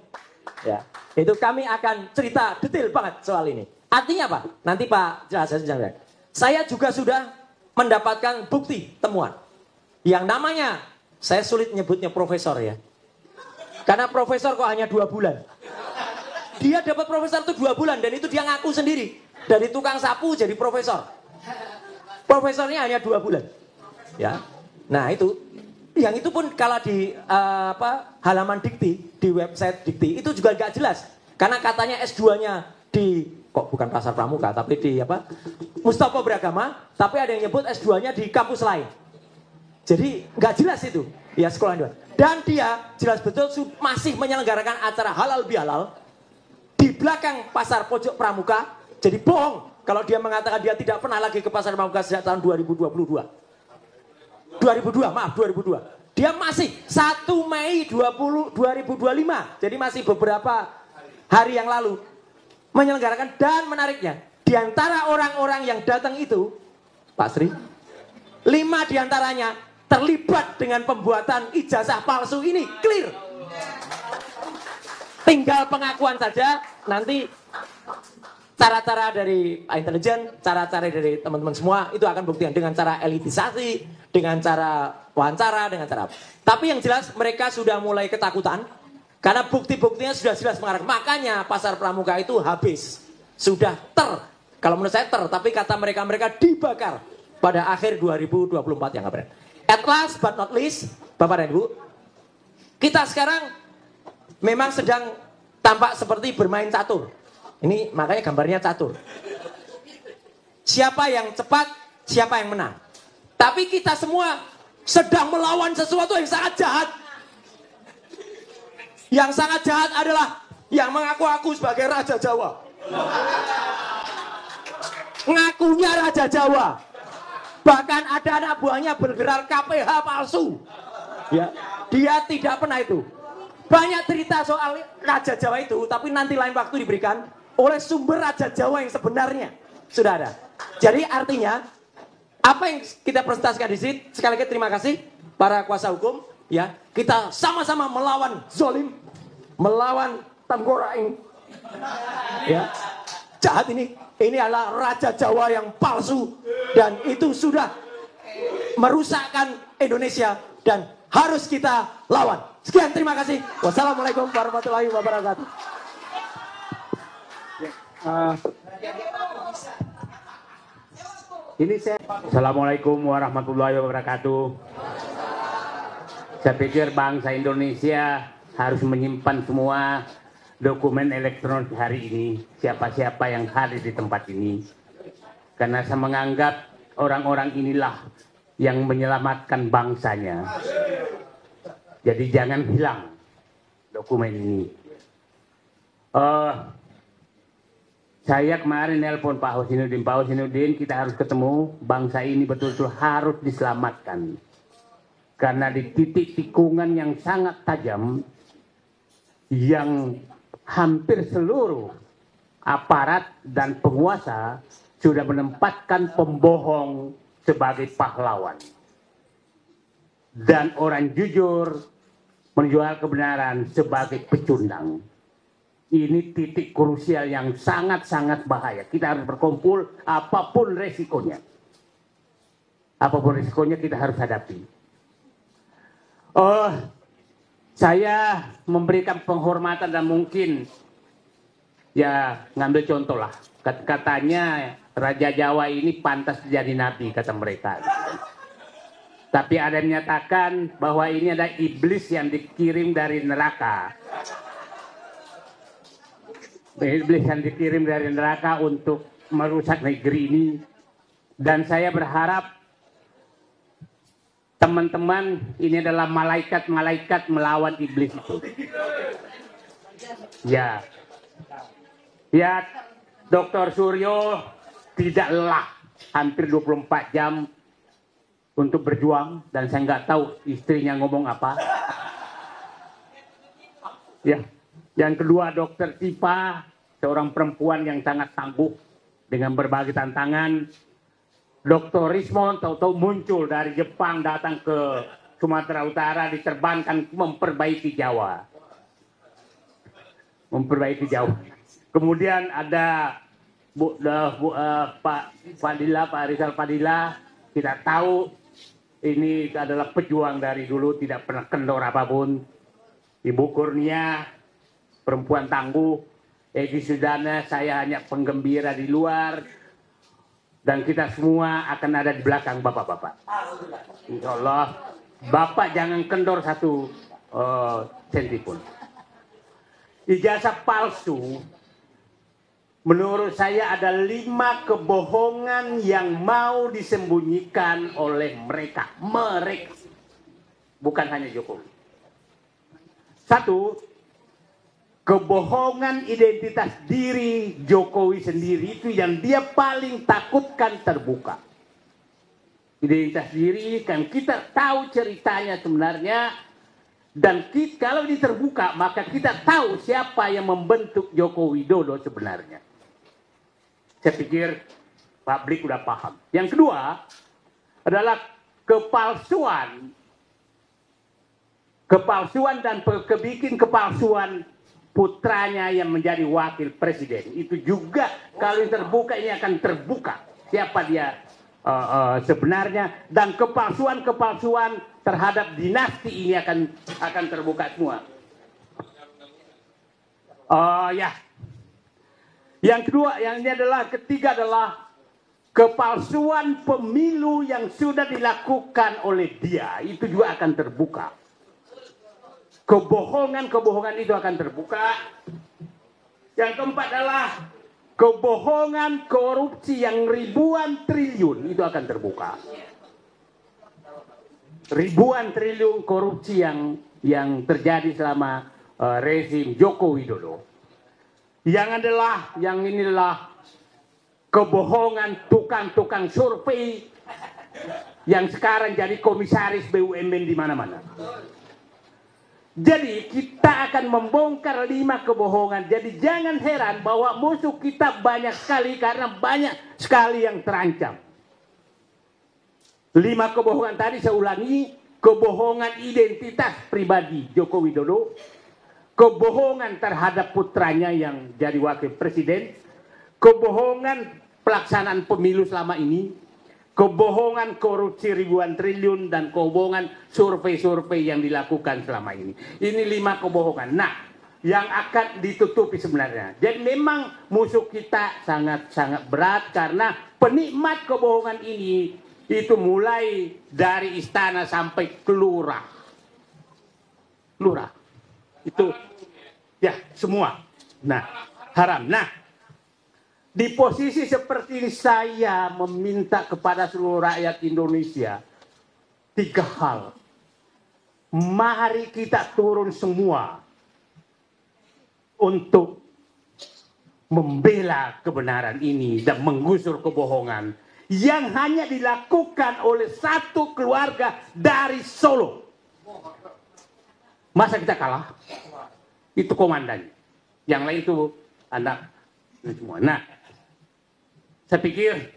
Ya, itu kami akan cerita detail banget soal ini. Artinya apa? Nanti Pak jelaskan. Saya juga sudah mendapatkan bukti temuan. Yang namanya, saya sulit nyebutnya profesor ya. Karena profesor kok hanya 2 bulan. Dia dapat profesor itu 2 bulan dan itu dia ngaku sendiri. Dari tukang sapu jadi profesor. Profesornya hanya 2 bulan. Ya. Nah itu. Yang itu pun kalau di halaman Dikti, di website Dikti, itu juga nggak jelas. Karena katanya S2-nya di, kok bukan Pasar Pramuka, tapi di Mustopo beragama, tapi ada yang nyebut S2-nya di kampus lain. Jadi nggak jelas itu, ya sekolah dua. Dan dia jelas betul masih menyelenggarakan acara halal bihalal di belakang pasar pojok Pramuka. Jadi bohong kalau dia mengatakan dia tidak pernah lagi ke pasar Pramuka sejak tahun 2022. 2002. Dia masih 1 Mei 2025. Jadi masih beberapa hari yang lalu menyelenggarakan. Dan menariknya, di antara orang-orang yang datang itu, Pak Sri, 5 diantaranya terlibat dengan pembuatan ijazah palsu ini. Clear. Tinggal pengakuan saja, nanti cara-cara dari intelijen, cara-cara dari teman-teman semua itu akan buktikan dengan cara elitisasi, dengan cara wawancara, dengan cara apa. Tapi yang jelas mereka sudah mulai ketakutan karena bukti-buktinya sudah jelas mengarah. Makanya pasar Pramuka itu habis. Sudah kalau menurut saya tapi kata mereka dibakar pada akhir 2024 yang kemarin. At last but not least, Bapak dan Ibu, kita sekarang memang sedang tampak seperti bermain catur. Ini makanya gambarnya catur. Siapa yang cepat, siapa yang menang. Tapi kita semua sedang melawan sesuatu yang sangat jahat. Yang sangat jahat adalah yang mengaku-aku sebagai Raja Jawa. Ngakunya Raja Jawa. Bahkan ada anak buahnya bergerak KPH palsu. Ya, dia tidak pernah itu. Banyak cerita soal Raja Jawa itu, tapi nanti lain waktu diberikan oleh sumber Raja Jawa yang sebenarnya sudah ada. Jadi artinya apa yang kita presentasikan di sini, sekali lagi terima kasih para kuasa hukum, ya. Kita sama-sama melawan zolim, melawan tenggoraing, ya. Jahat ini adalah Raja Jawa yang palsu dan itu sudah merusakkan Indonesia dan harus kita lawan. Sekian, terima kasih. Wassalamualaikum warahmatullahi wabarakatuh. Assalamualaikum warahmatullahi wabarakatuh. Saya pikir bangsa Indonesia harus menyimpan semua dokumen elektronik hari ini, siapa-siapa yang hadir di tempat ini. Karena saya menganggap orang-orang inilah yang menyelamatkan bangsanya. Jadi jangan hilang dokumen ini. Saya kemarin nelpon Pak Husainuddin, kita harus ketemu, bangsa ini betul-betul harus diselamatkan. Karena di titik tikungan yang sangat tajam, yang hampir seluruh aparat dan penguasa sudah menempatkan pembohong sebagai pahlawan. Dan orang jujur menjual kebenaran sebagai pecundang. Ini titik krusial yang sangat-sangat bahaya. Kita harus berkumpul apapun resikonya. Apapun resikonya kita harus hadapi. Saya memberikan penghormatan dan mungkin ya ngambil contoh lah. Katanya Raja Jawa ini pantas jadi nabi, kata mereka. Tapi ada yang menyatakan bahwa ini ada iblis yang dikirim dari neraka. Iblis yang dikirim dari neraka untuk merusak negeri ini. Dan saya berharap teman-teman ini adalah malaikat-malaikat melawan iblis itu. Ya, Dr. Suryo tidak lelah hampir 24 jam untuk berjuang, dan saya nggak tahu istrinya ngomong apa. Ya, yang kedua Dr. Tifa, seorang perempuan yang sangat tangguh dengan berbagai tantangan. Dr. Rismond tahu-tahu muncul dari Jepang datang ke Sumatera Utara, diterbangkan memperbaiki Jawa. Kemudian ada Pak Rizal Fadila, kita tahu ini adalah pejuang dari dulu, tidak pernah kendor apapun. Ibu Kurnia, perempuan tangguh. Egy Sudana, saya hanya penggembira di luar. Dan kita semua akan ada di belakang bapak-bapak. Insya Allah, bapak jangan kendor satu senti pun. Ijazah palsu menurut saya ada 5 kebohongan yang mau disembunyikan oleh mereka. Bukan hanya Jokowi. 1, kebohongan identitas diri Jokowi sendiri itu yang dia paling takutkan terbuka. Identitas diri kan kita tahu ceritanya sebenarnya, dan kalau ini terbuka maka kita tahu siapa yang membentuk Joko Widodo sebenarnya. Saya pikir publik udah paham. Yang kedua adalah kepalsuan dan kebikin kepalsuan putranya yang menjadi wakil presiden. Itu juga kalau ini terbuka, ini akan terbuka siapa dia sebenarnya, dan kepalsuan terhadap dinasti ini akan terbuka semua. Yang kedua, ketiga adalah kepalsuan pemilu yang sudah dilakukan oleh dia, itu juga akan terbuka. Kebohongan itu akan terbuka. Yang keempat adalah kebohongan korupsi yang ribuan triliun, itu akan terbuka. Ribuan triliun korupsi yang terjadi selama rezim Joko Widodo. Yang ini adalah kebohongan tukang-tukang survei yang sekarang jadi komisaris BUMN di mana-mana. Jadi kita akan membongkar 5 kebohongan. Jadi jangan heran bahwa musuh kita banyak sekali karena banyak sekali yang terancam. 5 kebohongan tadi saya ulangi: kebohongan identitas pribadi Joko Widodo, kebohongan terhadap putranya yang jadi wakil presiden, kebohongan pelaksanaan pemilu selama ini, kebohongan korupsi ribuan triliun, dan kebohongan survei-survei yang dilakukan selama ini. Ini 5 kebohongan. Nah, yang akan ditutupi sebenarnya. Jadi memang musuh kita sangat-sangat berat karena penikmat kebohongan ini itu mulai dari istana sampai ke lurah. Itu ya semua. Nah, haram. Nah, di posisi seperti ini saya meminta kepada seluruh rakyat Indonesia 3 hal. Mari kita turun semua untuk membela kebenaran ini dan menggusur kebohongan yang hanya dilakukan oleh satu keluarga dari Solo. Masa kita kalah? Itu komandannya. Yang lain itu anak semua. Nah, saya pikir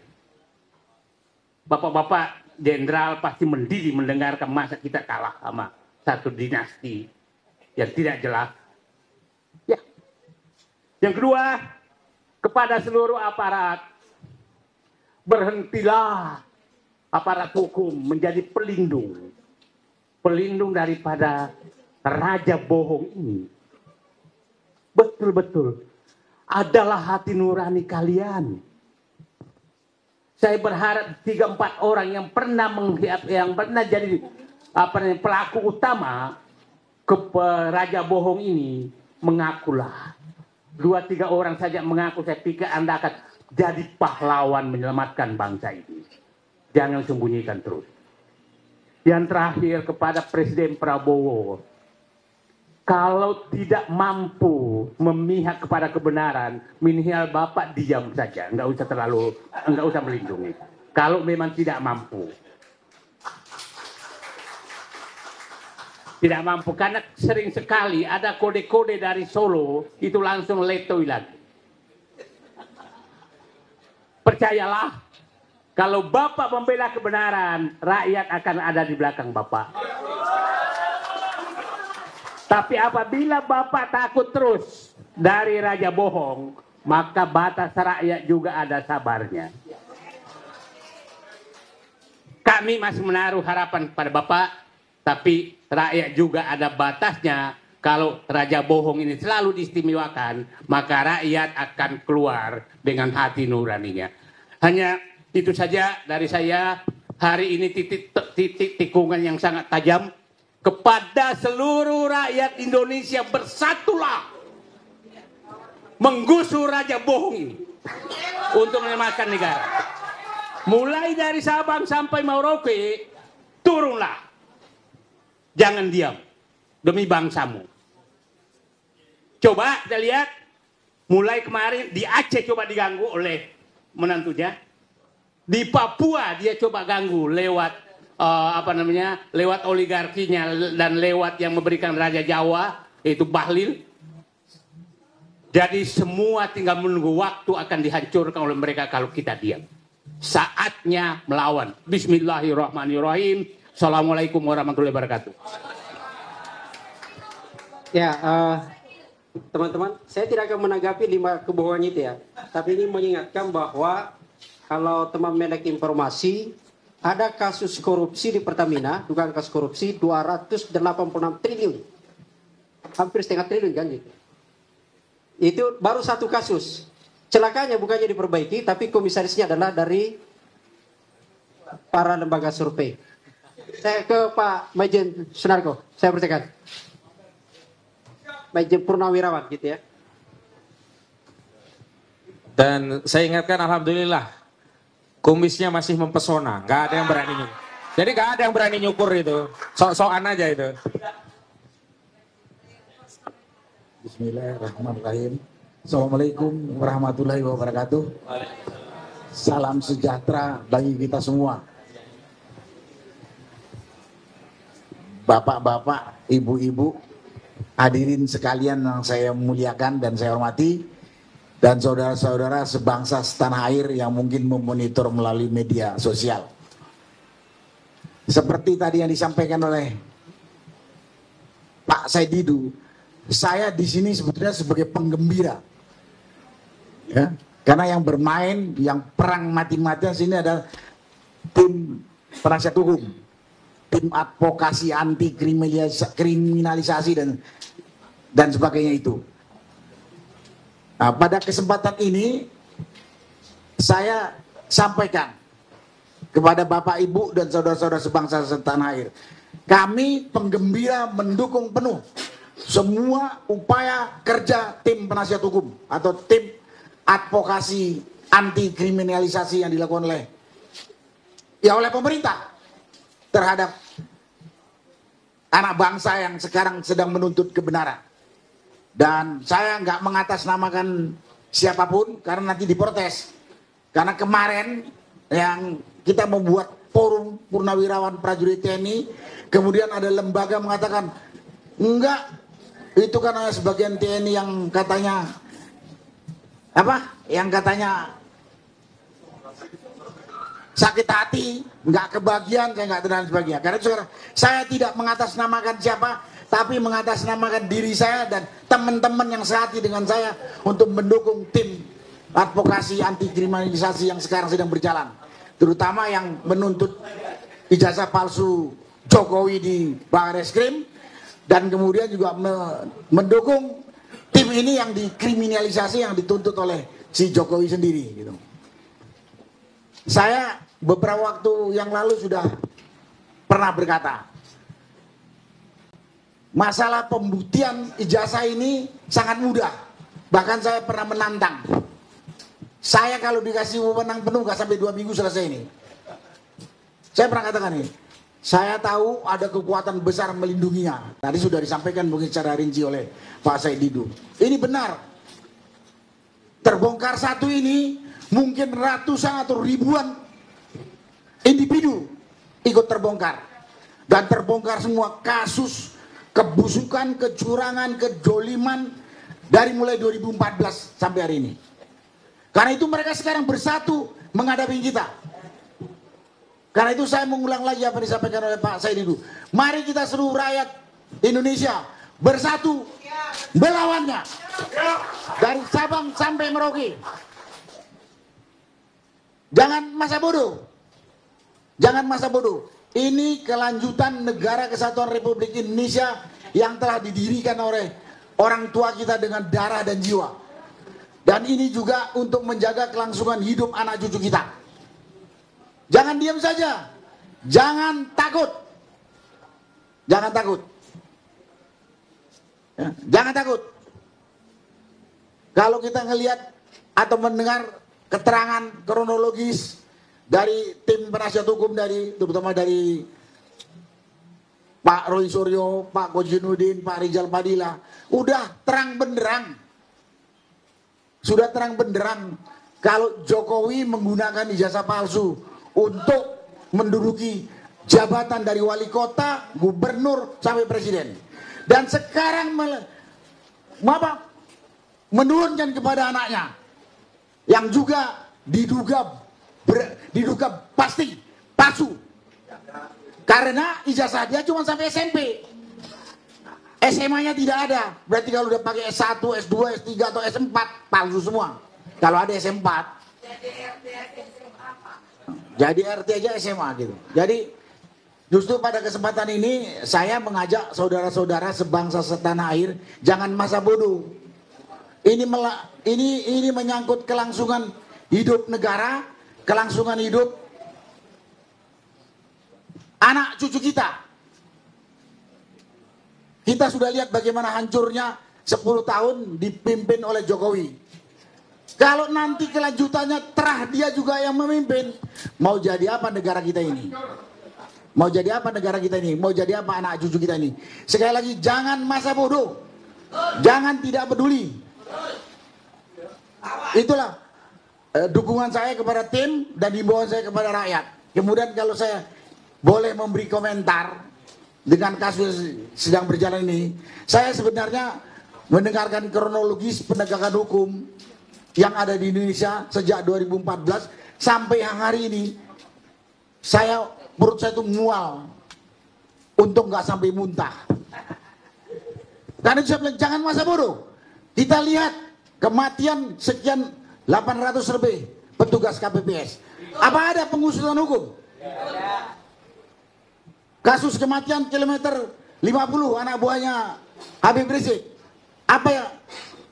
bapak-bapak jenderal pasti mendidih mendengarkan masa kita kalah sama satu dinasti yang tidak jelas. Ya. Yang kedua, kepada seluruh aparat, berhentilah aparat hukum menjadi pelindung daripada raja bohong ini. Betul-betul adalah hati nurani kalian. Saya berharap 3-4 orang yang pernah jadi pelaku utama raja bohong ini mengakulah. 2-3 orang saja mengaku, saya pikir Anda akan jadi pahlawan menyelamatkan bangsa ini. Jangan sembunyikan terus. Yang terakhir kepada Presiden Prabowo, kalau tidak mampu memihak kepada kebenaran, minimal Bapak diam saja, nggak usah melindungi. Kalau memang tidak mampu, karena sering sekali ada kode-kode dari Solo itu langsung letoi lagi. Percayalah, kalau Bapak membela kebenaran, rakyat akan ada di belakang Bapak. Tapi apabila Bapak takut terus dari raja bohong, maka batas rakyat juga ada sabarnya. Kami masih menaruh harapan pada Bapak, tapi rakyat juga ada batasnya. Kalau raja bohong ini selalu diistimewakan, maka rakyat akan keluar dengan hati nuraninya. Hanya itu saja dari saya. Hari ini titik tikungan yang sangat tajam. Kepada seluruh rakyat Indonesia, bersatulah. menggusur raja bohong ini untuk menyelamatkan negara. Mulai dari Sabang sampai Merauke, turunlah. Jangan diam demi bangsamu. Coba kita lihat, mulai kemarin di Aceh coba diganggu oleh menantunya. Di Papua dia coba ganggu lewat lewat oligarkinya dan lewat yang memberikan Raja Jawa, yaitu Bahlil. Jadi semua tinggal menunggu waktu akan dihancurkan oleh mereka kalau kita diam. Saatnya melawan. Bismillahirrahmanirrahim. Assalamualaikum warahmatullahi wabarakatuh. Ya, teman-teman, saya tidak akan menanggapi 5 kebohongan itu ya. Tapi ini mengingatkan bahwa kalau teman melek informasi, ada kasus korupsi di Pertamina, dugaan kasus korupsi 286 triliun. Hampir setengah triliun kan gitu. Itu baru satu kasus. Celakanya bukannya diperbaiki, tapi komisarisnya adalah dari para lembaga survei. Saya ke Pak Majen Sunarko, saya persilakan. Majen Purnawirawan gitu ya. Dan saya ingatkan alhamdulillah, kumisnya masih mempesona, nggak ada yang berani nyukur. Jadi nggak ada yang berani nyukur itu, sok-sokan aja itu. Bismillahirrahmanirrahim. Assalamualaikum warahmatullahi wabarakatuh. Salam sejahtera bagi kita semua. Bapak-bapak, ibu-ibu, hadirin sekalian yang saya muliakan dan saya hormati, dan saudara-saudara sebangsa setanah air yang mungkin memonitor melalui media sosial. Seperti tadi yang disampaikan oleh Pak Said Didu, saya di sini sebetulnya sebagai penggembira, ya, karena yang bermain, yang perang mati-matian sini ada tim penasihat hukum, tim advokasi anti kriminalisasi dan sebagainya itu. Nah, pada kesempatan ini saya sampaikan kepada Bapak Ibu dan saudara-saudara sebangsa setanah air, kami penggembira mendukung penuh semua upaya kerja tim penasihat hukum atau tim advokasi anti kriminalisasi yang dilakukan oleh pemerintah terhadap anak bangsa yang sekarang sedang menuntut kebenaran. Dan saya nggak mengatasnamakan siapapun karena nanti diprotes. Karena kemarin yang kita membuat forum Purnawirawan Prajurit TNI, kemudian ada lembaga mengatakan enggak, itu kan hanya sebagian TNI yang katanya sakit hati, nggak kebagian, saya nggak dan sebagainya. Karena itu saya tidak mengatasnamakan siapa, tapi mengatasnamakan diri saya dan teman-teman yang sehati dengan saya untuk mendukung tim advokasi anti kriminalisasi yang sekarang sedang berjalan, terutama yang menuntut ijazah palsu Jokowi di Barreskrim, dan kemudian juga mendukung tim ini yang dikriminalisasi, yang dituntut oleh si Jokowi sendiri gitu. Saya beberapa waktu yang lalu sudah pernah berkata, masalah pembuktian ijazah ini sangat mudah. Bahkan saya pernah menantang, saya kalau dikasih wewenang penuh gak sampai 2 minggu selesai ini. Saya pernah katakan ini, saya tahu ada kekuatan besar melindunginya. Tadi sudah disampaikan mungkin secara rinci oleh Pak Said Didu. Ini benar. Terbongkar satu ini, mungkin ratusan atau ribuan individu ikut terbongkar. Dan terbongkar semua kasus kebusukan, kecurangan, kejoliman dari mulai 2014 sampai hari ini. Karena itu mereka sekarang bersatu menghadapi kita. Karena itu saya mengulang lagi apa yang disampaikan oleh Pak Said Didu. Mari kita seluruh rakyat Indonesia bersatu melawannya. Dari Sabang sampai Merauke. Jangan masa bodoh. Jangan masa bodoh. Ini kelanjutan negara kesatuan Republik Indonesia yang telah didirikan oleh orang tua kita dengan darah dan jiwa. Dan ini juga untuk menjaga kelangsungan hidup anak cucu kita. Jangan diam saja. Jangan takut. Jangan takut. Ya, jangan takut. kalau kita ngelihat atau mendengar keterangan kronologis dari tim penasihat hukum terutama dari Pak Roy Suryo, Pak Kojinuddin, Pak Rizal Padilla, udah terang benderang. Sudah terang benderang kalau Jokowi menggunakan ijazah palsu untuk menduduki jabatan dari wali kota, gubernur, sampai presiden. Dan sekarang menurunkan kepada anaknya yang juga diduga pasti palsu. Karena ijazah dia cuma sampai SMP. SMA-nya tidak ada. Berarti kalau udah pakai S1, S2, S3 atau S4 palsu semua. Kalau ada S4. Jadi RT aja SMA gitu. Jadi justru pada kesempatan ini saya mengajak saudara-saudara sebangsa setanah air jangan masa bodoh. Ini menyangkut kelangsungan hidup negara, kelangsungan hidup anak cucu kita. Kita sudah lihat bagaimana hancurnya 10 tahun dipimpin oleh Jokowi. Kalau nanti kelanjutannya terah dia juga yang memimpin, mau jadi apa negara kita ini? Mau jadi apa negara kita ini? Mau jadi apa anak cucu kita ini? Sekali lagi, jangan masa bodoh. Jangan tidak peduli. Itulah dukungan saya kepada tim dan himbauan saya kepada rakyat. Kemudian kalau saya boleh memberi komentar dengan kasus sedang berjalan ini, saya sebenarnya mendengarkan kronologis penegakan hukum yang ada di Indonesia sejak 2014 sampai yang hari ini. Perut saya itu mual untuk nggak sampai muntah. Karena saya bilang jangan masa bodoh. Kita lihat kematian sekian 800 lebih petugas KPPS. Apa ada pengusutan hukum? Kasus kematian kilometer 50 anak buahnya Habib Rizik. Apa ya?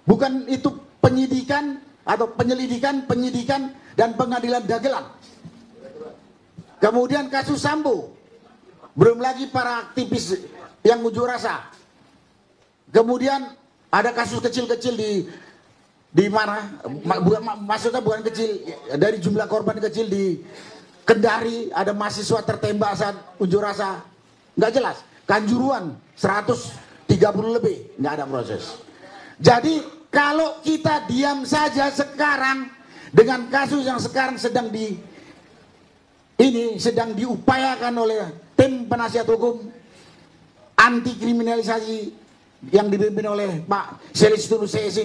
Bukan itu penyidikan atau penyidikan dan pengadilan dagelan. Kemudian kasus Sambo. Belum lagi para aktivis yang unjuk rasa. Kemudian ada kasus kecil-kecil di mana? Maksudnya bukan kecil, dari jumlah korban kecil di Kendari ada mahasiswa tertembak saat unjuk rasa, nggak jelas. Kanjuruhan 130 lebih, nggak ada proses. Jadi kalau kita diam saja sekarang dengan kasus yang sekarang sedang diupayakan oleh tim penasihat hukum anti kriminalisasi yang dipimpin oleh Pak Selestinus CS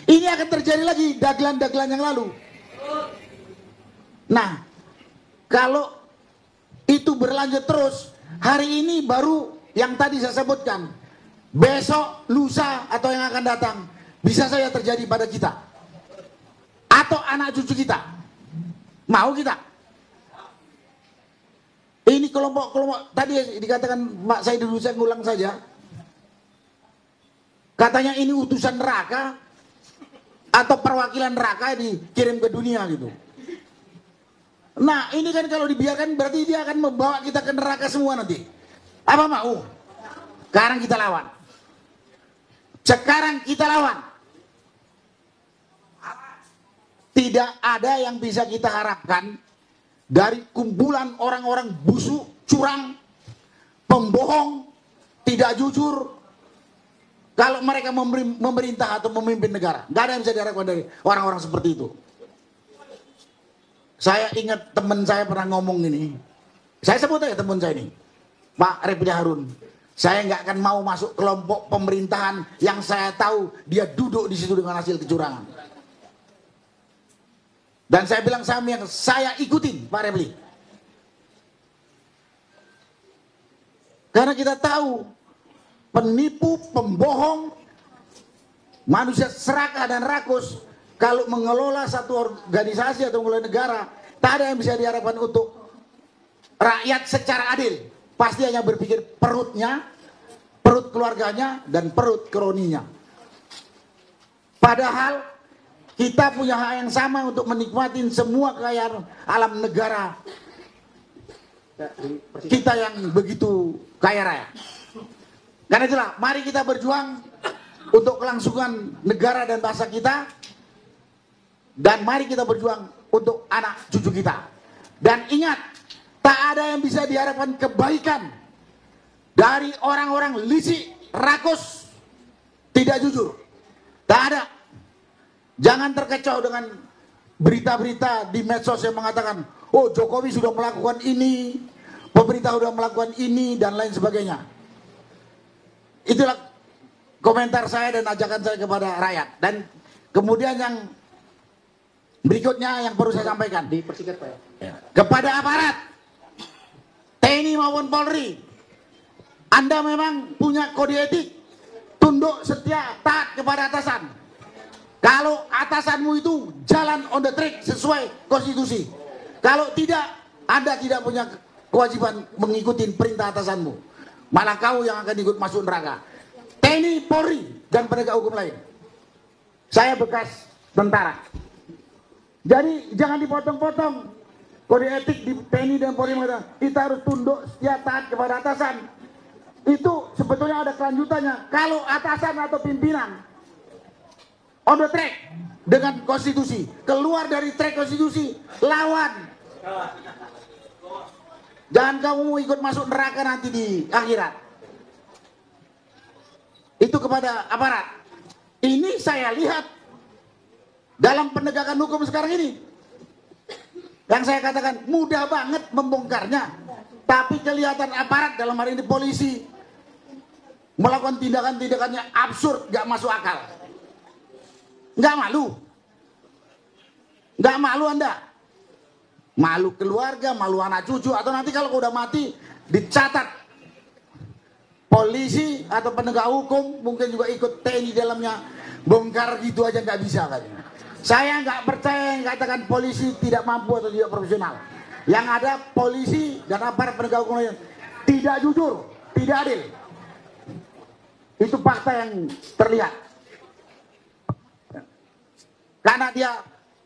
ini akan terjadi lagi dagelan-dagelan yang lalu. Nah, kalau itu berlanjut terus, hari ini baru yang tadi saya sebutkan, besok, lusa, atau yang akan datang, bisa saja terjadi pada kita. Atau anak cucu kita. Mau kita? Ini kelompok-kelompok, tadi dikatakan Pak Said dulu, saya ngulang saja. Katanya ini utusan neraka, atau perwakilan neraka dikirim ke dunia gitu. Nah ini kan kalau dibiarkan berarti dia akan membawa kita ke neraka semua nanti. Apa mau? Sekarang kita lawan. Sekarang kita lawan. Tidak ada yang bisa kita harapkan dari kumpulan orang-orang busuk, curang, pembohong, tidak jujur. Kalau mereka memerintah atau memimpin negara, nggak ada yang bisa diharapkan dari orang-orang seperti itu. Saya ingat teman saya pernah ngomong ini. Saya sebut aja teman saya ini, Pak Refli Harun. Saya nggak akan mau masuk kelompok pemerintahan yang saya tahu dia duduk di situ dengan hasil kecurangan. Dan saya bilang yang saya ikutin Pak Refli. Karena kita tahu penipu, pembohong, manusia serakah dan rakus. Kalau mengelola satu organisasi atau mengelola negara, tak ada yang bisa diharapkan untuk rakyat secara adil. Pasti hanya berpikir perutnya, perut keluarganya, dan perut kroninya. Padahal kita punya hak yang sama untuk menikmati semua kekayaan alam negara kita yang begitu kaya raya. Karena itulah, mari kita berjuang untuk kelangsungan negara dan bangsa kita, dan mari kita berjuang untuk anak cucu kita. Dan ingat, tak ada yang bisa diharapkan kebaikan dari orang-orang licik, rakus, tidak jujur. Tak ada. Jangan terkecoh dengan berita-berita di medsos yang mengatakan, oh Jokowi sudah melakukan ini, pemerintah sudah melakukan ini, dan lain sebagainya. Itulah komentar saya dan ajakan saya kepada rakyat. Dan kemudian yang berikutnya yang perlu saya sampaikan kepada aparat TNI maupun Polri, Anda memang punya kode etik, tunduk, setia, taat kepada atasan. Kalau atasanmu itu jalan on the track sesuai konstitusi, kalau tidak, Anda tidak punya kewajiban mengikuti perintah atasanmu, malah kau yang akan ikut masuk neraka. TNI, Polri, dan penegak hukum lain. Saya bekas tentara. Jadi jangan dipotong-potong. Kode etik di TNI dan Polri mengatakan kita harus tunduk, setia, taat kepada atasan. Itu sebetulnya ada kelanjutannya. Kalau atasan atau pimpinan on the track dengan konstitusi, keluar dari track konstitusi, lawan. Jangan kamu mau ikut masuk neraka nanti di akhirat. Itu kepada aparat. Ini saya lihat dalam penegakan hukum sekarang ini, yang saya katakan mudah banget membongkarnya, tapi kelihatan aparat dalam hari ini polisi melakukan tindakan-tindakannya absurd, gak masuk akal. Gak malu? Gak malu Anda? Malu keluarga, malu anak cucu, atau nanti kalau udah mati dicatat polisi atau penegak hukum mungkin juga ikut TNI dalamnya, bongkar gitu aja nggak bisa kan? Saya nggak percaya yang katakan polisi tidak mampu atau tidak profesional. Yang ada polisi dan aparat penegak hukum lain tidak jujur, tidak adil. Itu fakta yang terlihat. Karena dia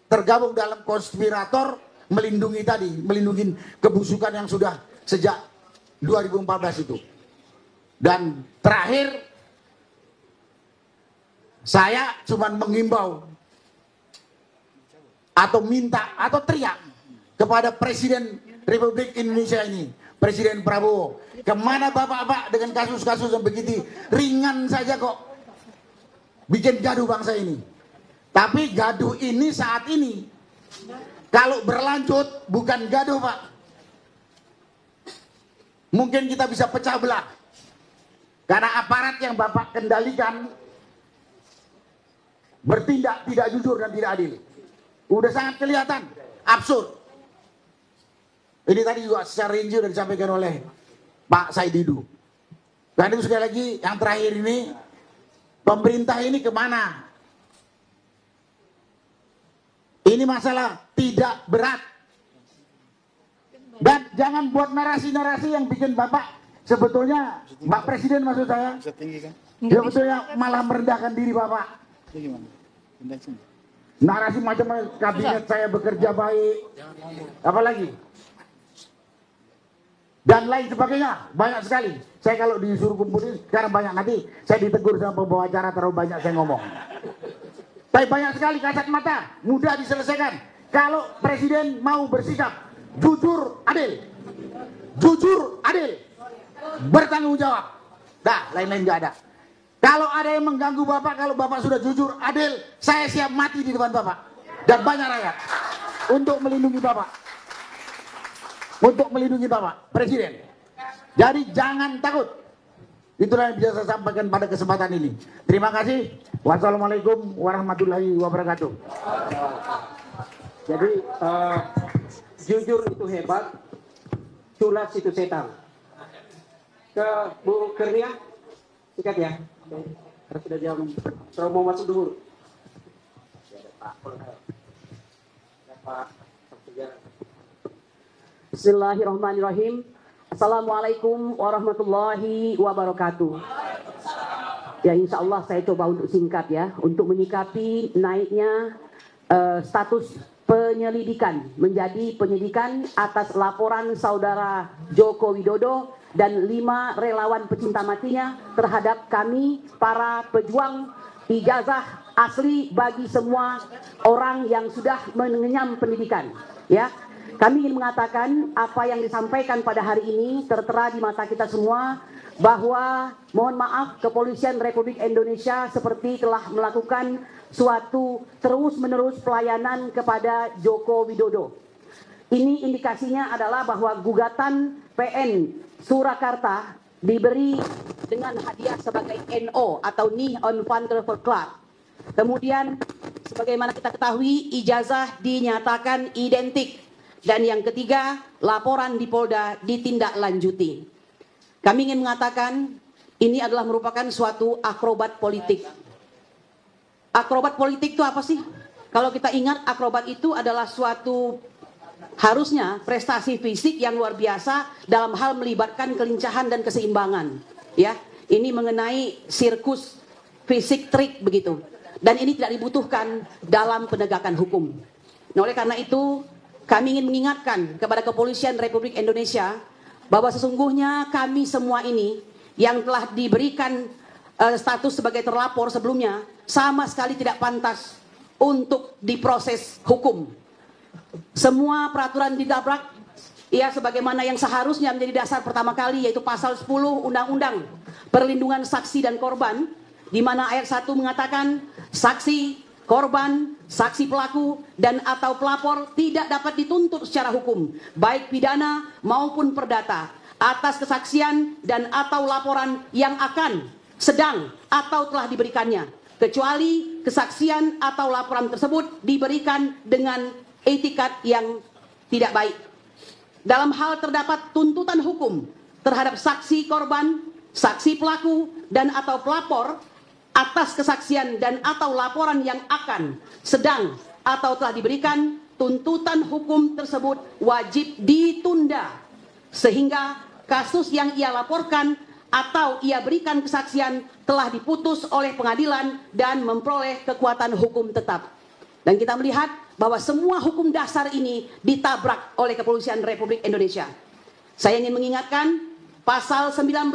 tergabung dalam konspirator melindungi tadi, melindungi kebusukan yang sudah sejak 2014 itu. Dan terakhir, saya cuma mengimbau atau minta atau teriak kepada Presiden Republik Indonesia ini, Presiden Prabowo, kemana bapak-bapak dengan kasus-kasus yang begitu ringan saja kok bikin gaduh bangsa ini. Tapi gaduh ini saat ini kalau berlanjut bukan gaduh Pak, mungkin kita bisa pecah belah karena aparat yang bapak kendalikan bertindak tidak jujur dan tidak adil. Udah sangat kelihatan, absurd. Ini tadi juga secara rinci sudah disampaikan oleh Pak Said Didu. Dan itu sekali lagi yang terakhir ini, pemerintah ini kemana? Ini masalah tidak berat. Dan jangan buat narasi-narasi yang bikin Bapak, sebetulnya Pak Presiden maksud saya, sebetulnya malah merendahkan diri Bapak. Narasi macam kabinet saya bekerja baik, apalagi dan lain sebagainya, banyak sekali. Saya kalau disuruh kumpulin sekarang banyak, nanti saya ditegur sama pembawa acara terlalu banyak saya ngomong. Tapi banyak sekali kasat mata, mudah diselesaikan kalau presiden mau bersikap jujur, adil, bertanggung jawab. Dah, lain-lain nggak ada. Kalau ada yang mengganggu Bapak, kalau Bapak sudah jujur, adil, saya siap mati di depan Bapak. Dan banyak rakyat. Untuk melindungi Bapak. Untuk melindungi Bapak, Presiden. Jadi jangan takut. Itulah yang bisa saya sampaikan pada kesempatan ini. Terima kasih. Wassalamualaikum warahmatullahi wabarakatuh. Jadi, jujur itu hebat, culas itu setan. Ke Bu Kurnia, sikat ya. Karena sudah jam, terus mau masuk dulu. Bismillahirrahmanirrahim. Assalamualaikum warahmatullahi wabarakatuh. Ya, insya Allah saya coba untuk singkat ya, untuk menyikapi naiknya status penyelidikan, menjadi penyidikan atas laporan saudara Joko Widodo dan 5 relawan pecinta matinya terhadap kami para pejuang ijazah asli bagi semua orang yang sudah mengenyam pendidikan. Ya, kami ingin mengatakan apa yang disampaikan pada hari ini tertera di mata kita semua, bahwa mohon maaf Kepolisian Republik Indonesia seperti telah melakukan suatu terus-menerus pelayanan kepada Joko Widodo. Ini indikasinya adalah bahwa gugatan PN Surakarta diberi dengan hadiah sebagai NO atau Knee on Wonderful Club. Kemudian sebagaimana kita ketahui ijazah dinyatakan identik. Dan yang ketiga, laporan di Polda ditindaklanjuti. Kami ingin mengatakan ini adalah merupakan suatu akrobat politik. Akrobat politik itu apa sih? Kalau kita ingat, akrobat itu adalah suatu harusnya prestasi fisik yang luar biasa dalam hal melibatkan kelincahan dan keseimbangan. Ya, ini mengenai sirkus fisik trik begitu. Dan ini tidak dibutuhkan dalam penegakan hukum. Nah, oleh karena itu, kami ingin mengingatkan kepada Kepolisian Republik Indonesia bahwa sesungguhnya kami semua ini yang telah diberikan status sebagai terlapor sebelumnya sama sekali tidak pantas untuk diproses hukum. Semua peraturan ditabrak, ya sebagaimana yang seharusnya menjadi dasar pertama kali, yaitu pasal 10 Undang-Undang Perlindungan Saksi dan Korban, di mana ayat 1 mengatakan saksi, korban, saksi pelaku, dan atau pelapor tidak dapat dituntut secara hukum, baik pidana maupun perdata, atas kesaksian dan atau laporan yang akan, sedang, atau telah diberikannya, kecuali kesaksian atau laporan tersebut diberikan dengan etikat yang tidak baik. Dalam hal terdapat tuntutan hukum terhadap saksi korban, saksi pelaku, dan atau pelapor, atas kesaksian dan atau laporan yang akan, sedang, atau telah diberikan, tuntutan hukum tersebut wajib ditunda sehingga kasus yang ia laporkan atau ia berikan kesaksian telah diputus oleh pengadilan dan memperoleh kekuatan hukum tetap. Dan kita melihat bahwa semua hukum dasar ini ditabrak oleh Kepolisian Republik Indonesia. Saya ingin mengingatkan pasal 19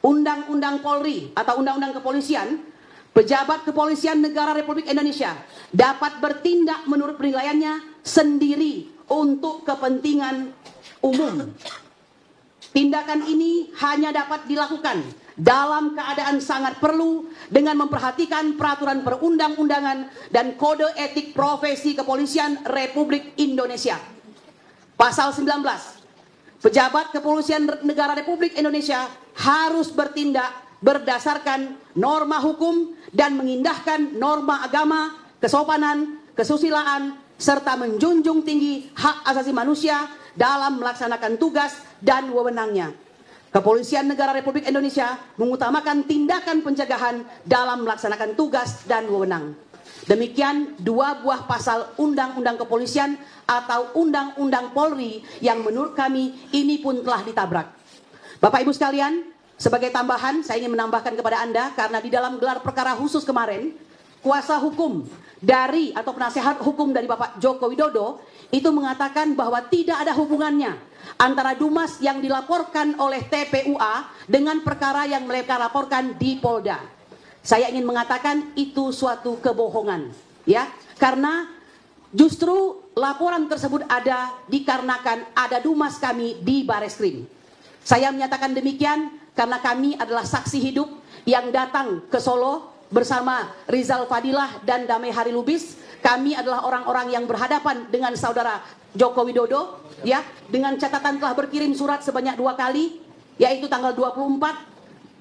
Undang-Undang Polri atau Undang-Undang Kepolisian, pejabat Kepolisian Negara Republik Indonesia dapat bertindak menurut penilaiannya sendiri untuk kepentingan umum. Tindakan ini hanya dapat dilakukan dalam keadaan sangat perlu dengan memperhatikan peraturan perundang-undangan dan kode etik profesi Kepolisian Republik Indonesia. Pasal 19, pejabat Kepolisian Negara Republik Indonesia harus bertindak berdasarkan norma hukum dan mengindahkan norma agama, kesopanan, kesusilaan, serta menjunjung tinggi hak asasi manusia dalam melaksanakan tugas dan wewenangnya. Kepolisian Negara Republik Indonesia mengutamakan tindakan pencegahan dalam melaksanakan tugas dan wewenang. Demikian 2 buah pasal Undang-Undang Kepolisian atau Undang-Undang Polri yang menurut kami ini pun telah ditabrak. Bapak Ibu sekalian, sebagai tambahan saya ingin menambahkan kepada Anda, karena di dalam gelar perkara khusus kemarin, kuasa hukum dari atau penasehat hukum dari Bapak Joko Widodo itu mengatakan bahwa tidak ada hubungannya antara Dumas yang dilaporkan oleh TPUA dengan perkara yang mereka laporkan di Polda. Saya ingin mengatakan itu suatu kebohongan, ya, karena justru laporan tersebut ada dikarenakan ada Dumas kami di Bareskrim. Saya menyatakan demikian karena kami adalah saksi hidup yang datang ke Solo bersama Rizal Fadilah dan Damai Hari Lubis. Kami adalah orang-orang yang berhadapan dengan saudara Joko Widodo, ya, dengan catatan telah berkirim surat sebanyak 2 kali, yaitu tanggal 24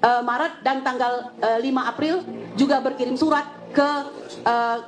Maret dan tanggal 5 April juga berkirim surat ke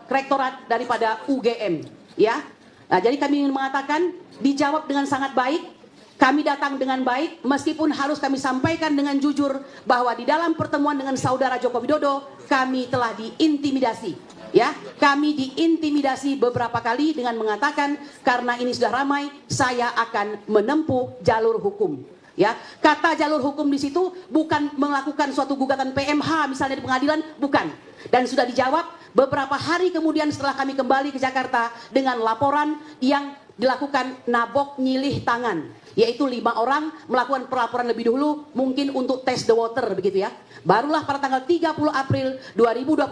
rektorat daripada UGM, ya. Nah, jadi kami ingin mengatakan dijawab dengan sangat baik. Kami datang dengan baik, meskipun harus kami sampaikan dengan jujur bahwa di dalam pertemuan dengan saudara Joko Widodo kami telah diintimidasi, ya. Kami diintimidasi beberapa kali dengan mengatakan karena ini sudah ramai, saya akan menempuh jalur hukum. Ya, kata jalur hukum di situ bukan melakukan suatu gugatan PMH misalnya di pengadilan, bukan. Dan sudah dijawab beberapa hari kemudian setelah kami kembali ke Jakarta dengan laporan yang dilakukan nabok nyilih tangan, yaitu 5 orang melakukan pelaporan lebih dahulu mungkin untuk test the water begitu ya. Barulah pada tanggal 30 April 2025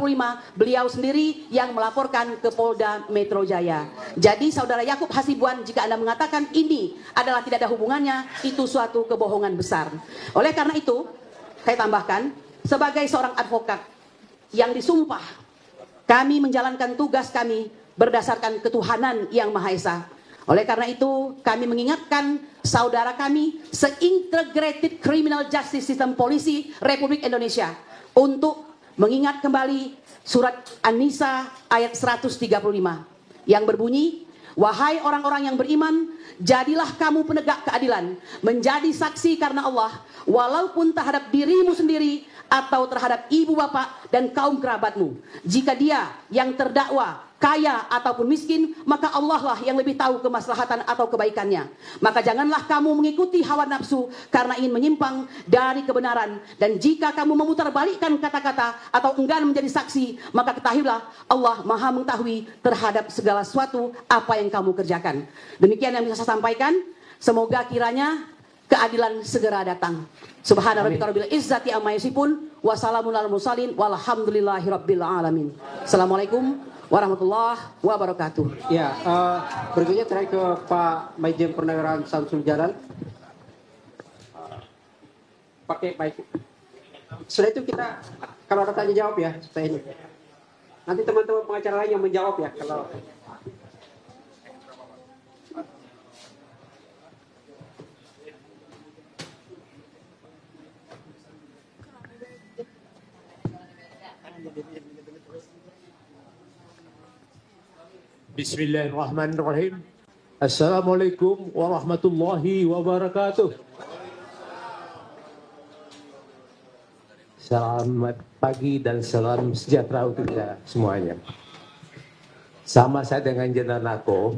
beliau sendiri yang melaporkan ke Polda Metro Jaya. Jadi saudara Yakub Hasibuan, jika Anda mengatakan ini adalah tidak ada hubungannya, itu suatu kebohongan besar. Oleh karena itu, saya tambahkan, sebagai seorang advokat yang disumpah, kami menjalankan tugas kami berdasarkan ketuhanan yang Maha Esa. Oleh karena itu, kami mengingatkan saudara kami se-Integrated Criminal Justice System Polisi Republik Indonesia untuk mengingat kembali surat An-Nisa ayat 135 yang berbunyi, wahai orang-orang yang beriman, jadilah kamu penegak keadilan, menjadi saksi karena Allah, walaupun terhadap dirimu sendiri atau terhadap ibu bapak dan kaum kerabatmu. Jika dia yang terdakwa kaya ataupun miskin, maka Allah lah yang lebih tahu kemaslahatan atau kebaikannya. Maka janganlah kamu mengikuti hawa nafsu karena ingin menyimpang dari kebenaran. Dan jika kamu memutarbalikkan kata-kata atau enggan menjadi saksi, maka ketahuilah Allah Maha mengetahui terhadap segala sesuatu apa yang kamu kerjakan. Demikian yang bisa saya sampaikan. Semoga kiranya keadilan segera datang. Subhanarabbika rabbil izzati amma yasifun wa salamun alal mursalin walhamdulillahi rabbil alamin. Assalamualaikum warahmatullahi wabarakatuh. Ya, berikutnya terakhir ke Pak Majen Purnawirawan Samsul Jalal. Pakai baik. Setelah itu kita kalau ada tanya jawab ya, setelah ini. Nanti teman-teman pengacara lain yang menjawab ya kalau. Bismillahirrahmanirrahim. Assalamualaikum warahmatullahi wabarakatuh. Selamat pagi dan salam sejahtera untuk kita semuanya. Sama saya dengan Jenderal Nako,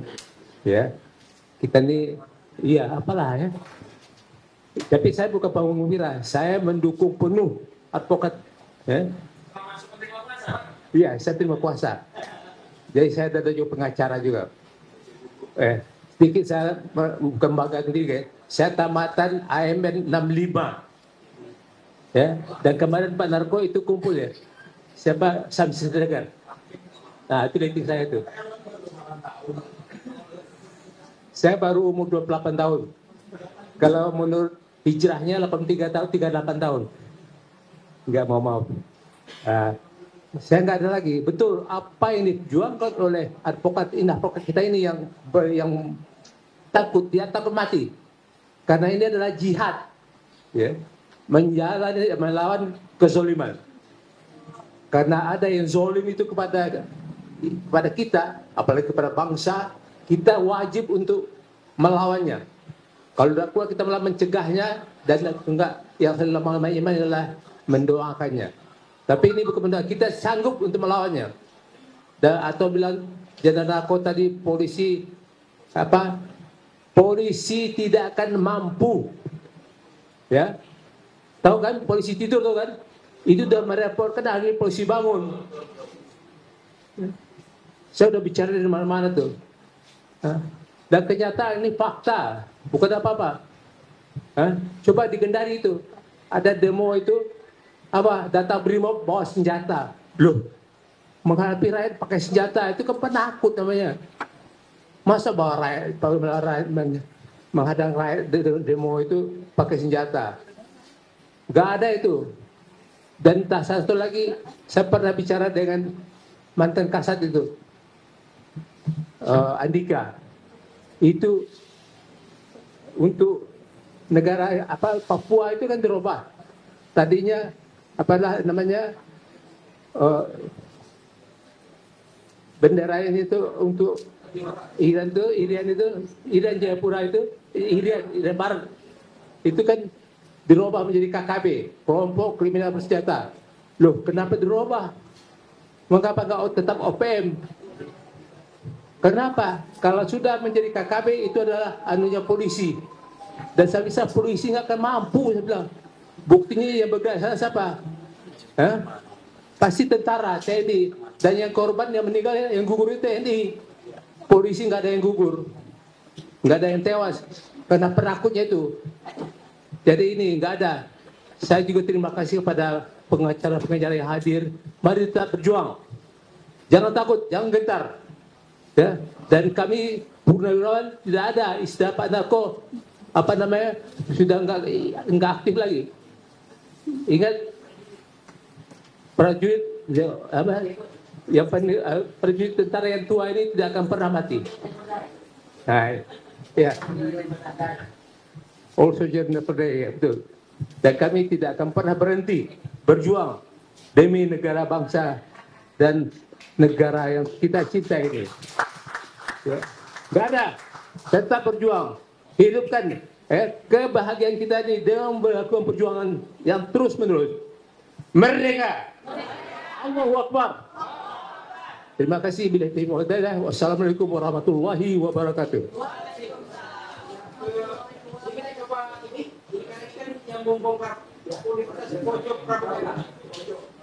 ya. Kita ini, iya apalah ya. Tapi saya bukan pengumumira, saya mendukung penuh advokat. Ya. Iya, saya terima kuasa. Jadi saya ada juga pengacara juga. Sedikit saya kembangkan diri. Saya tamatan AMN 65. Ya, dan kemarin Pak Narko itu kumpul ya. Siapa? Samsi Sedergar. Nah, itu rating saya itu. Saya baru umur 28 tahun. Kalau menurut hijrahnya 83 tahun, 38 tahun. Enggak mau. Saya nggak ada lagi. Betul apa yang dijuangkan oleh advokat kita ini yang takut, dia takut mati. Karena ini adalah jihad, ya, melawan kezoliman. Karena ada yang zolim itu kepada kita, apalagi kepada bangsa, kita wajib untuk melawannya. Kalau tidak kuat kita malah mencegahnya, dan enggak, yang selama iman adalah mendoakannya. Tapi ini bukan benar, kita sanggup untuk melawannya. Atau bilang Jenderal Nako tadi, polisi tidak akan mampu. Ya. Tahu kan polisi tidur, tahu kan? Itu sudah mereportkan hari polisi bangun. Saya sudah bicara di mana-mana tuh. Dan kenyataan ini fakta, bukan apa-apa. Coba di Kendari itu ada demo itu, data Brimob bawa senjata. Loh, menghadapi rakyat pakai senjata itu kan penakut namanya. Masa bawa rakyat menghadang rakyat demo itu pakai senjata? Gak ada itu. Dan tak satu lagi, saya pernah bicara dengan mantan Kasat itu, Andika. Itu untuk negara Papua itu kan dirubah. Tadinya bendera ini itu untuk Irian Jayapura itu, Irian Barat itu kan dirubah menjadi KKB, kelompok kriminal bersenjata. Loh, kenapa dirubah? Mengapa nggak tetap OPM? Kenapa? Kalau sudah menjadi KKB itu adalah anunya polisi. Dan saya bisa polisi nggak akan mampu, saya bilang. Buktinya yang bergerak sana siapa? Pasti tentara, TNI. Dan yang korban yang meninggal, yang gugur itu TNI. Polisi nggak ada yang gugur, nggak ada yang tewas karena penakutnya itu. Jadi ini nggak ada. Saya juga terima kasih kepada pengacara-pengacara yang hadir. Mari kita berjuang. Jangan takut, jangan gentar. Ya. Dan kami Purnawirawan tidak ada istilah Pak Narko sudah nggak aktif lagi. Ingat prajurit prajurit tentara yang tua ini tidak akan pernah mati. Nah, ya. All soldiers never die, ya, betul. Dan kami tidak akan pernah berhenti berjuang demi negara bangsa dan negara yang kita cinta ini. Ya. Nggak ada, tetap berjuang, hidupkan kebahagiaan kita ini dengan melakukan perjuangan yang terus menerus. Merdeka! Allahu Akbar! Terima kasih. Wassalamualaikum warahmatullahi wabarakatuh.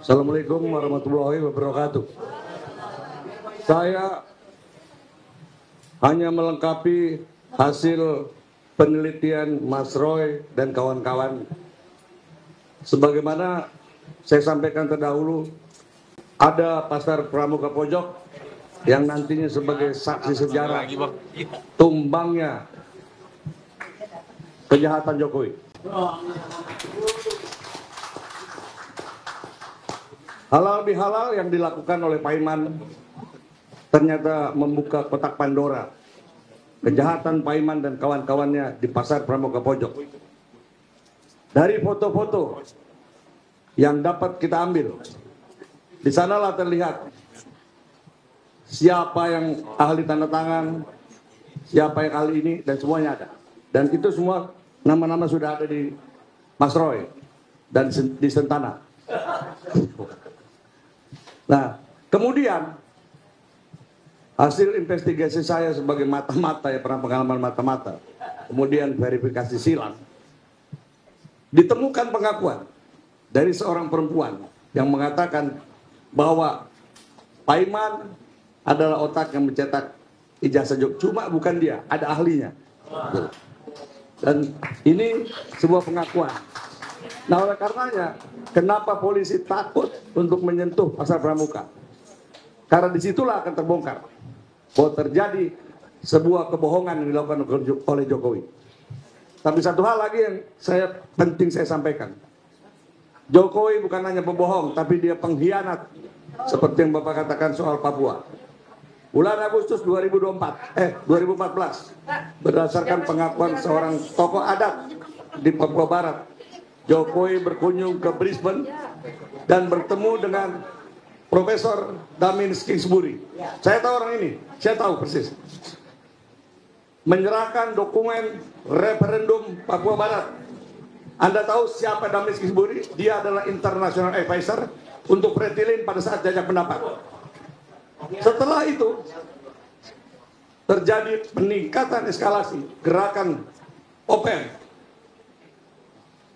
Assalamualaikum warahmatullahi wabarakatuh. Saya hanya melengkapi hasil penelitian Mas Roy dan kawan-kawan. Sebagaimana saya sampaikan terdahulu, ada Pasar Pramuka Pojok yang nantinya sebagai saksi sejarah tumbangnya kejahatan Jokowi. Halal bihalal yang dilakukan oleh Pak Iman ternyata membuka kotak Pandora. Kejahatan Pak Iman dan kawan-kawannya di Pasar Pramuka Pojok. Dari foto-foto yang dapat kita ambil, di sanalah terlihat siapa yang ahli tanda tangan, siapa yang ahli ini, dan semuanya ada. Dan itu semua nama-nama sudah ada di Mas Roy dan di Sentana. Nah, kemudian hasil investigasi saya sebagai mata-mata, ya pernah pengalaman mata-mata, kemudian verifikasi silang, ditemukan pengakuan dari seorang perempuan yang mengatakan bahwa Pak Iman adalah otak yang mencetak ijazah Jokowi. Cuma bukan dia, ada ahlinya. Dan ini sebuah pengakuan. Nah, oleh karenanya, kenapa polisi takut untuk menyentuh Pasar Pramuka? Karena disitulah akan terbongkar bahwa terjadi sebuah kebohongan yang dilakukan oleh Jokowi. Tapi satu hal lagi yang penting saya sampaikan. Jokowi bukan hanya pembohong, tapi dia pengkhianat. Seperti yang Bapak katakan soal Papua. Bulan Agustus 2014, berdasarkan pengakuan seorang tokoh adat di Papua Barat, Jokowi berkunjung ke Brisbane dan bertemu dengan Profesor Damin Kingsbury. Saya tahu orang ini, saya tahu persis. Menyerahkan dokumen referendum Papua Barat. Anda tahu siapa Damin Kingsbury? Dia adalah international advisor untuk Pretilin pada saat jajak pendapat. Setelah itu terjadi peningkatan eskalasi gerakan OPM.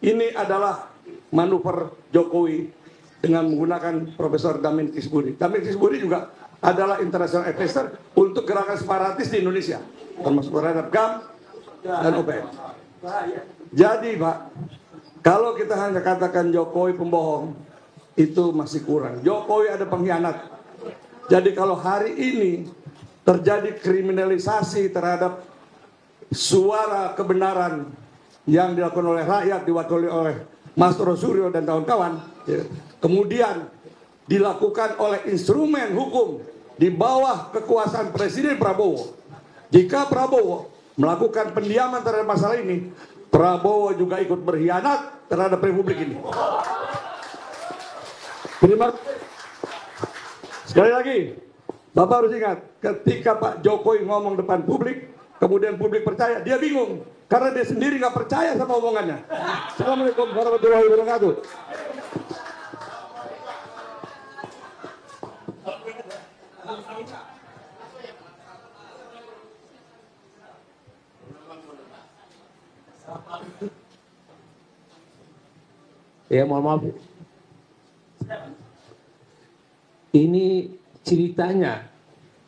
Ini adalah manuver Jokowi dengan menggunakan Profesor Damin Kingsbury. Damin Kingsbury juga adalah international advisor untuk gerakan separatis di Indonesia, termasuk terhadap GAM dan OPM. Jadi Pak, kalau kita hanya katakan Jokowi pembohong, itu masih kurang. Jokowi ada pengkhianat. Jadi kalau hari ini terjadi kriminalisasi terhadap suara kebenaran yang dilakukan oleh rakyat, diwakili oleh Mas Rosuryo dan kawan-kawan, ya, kemudian dilakukan oleh instrumen hukum di bawah kekuasaan Presiden Prabowo. Jika Prabowo melakukan pendiaman terhadap masalah ini, Prabowo juga ikut berkhianat terhadap Republik ini. Terima kasih. Sekali lagi, Bapak harus ingat, ketika Pak Jokowi ngomong depan publik, kemudian publik percaya, dia bingung. Karena dia sendiri nggak percaya sama omongannya. Assalamualaikum warahmatullahi wabarakatuh. Ya mohon maaf. Ini ceritanya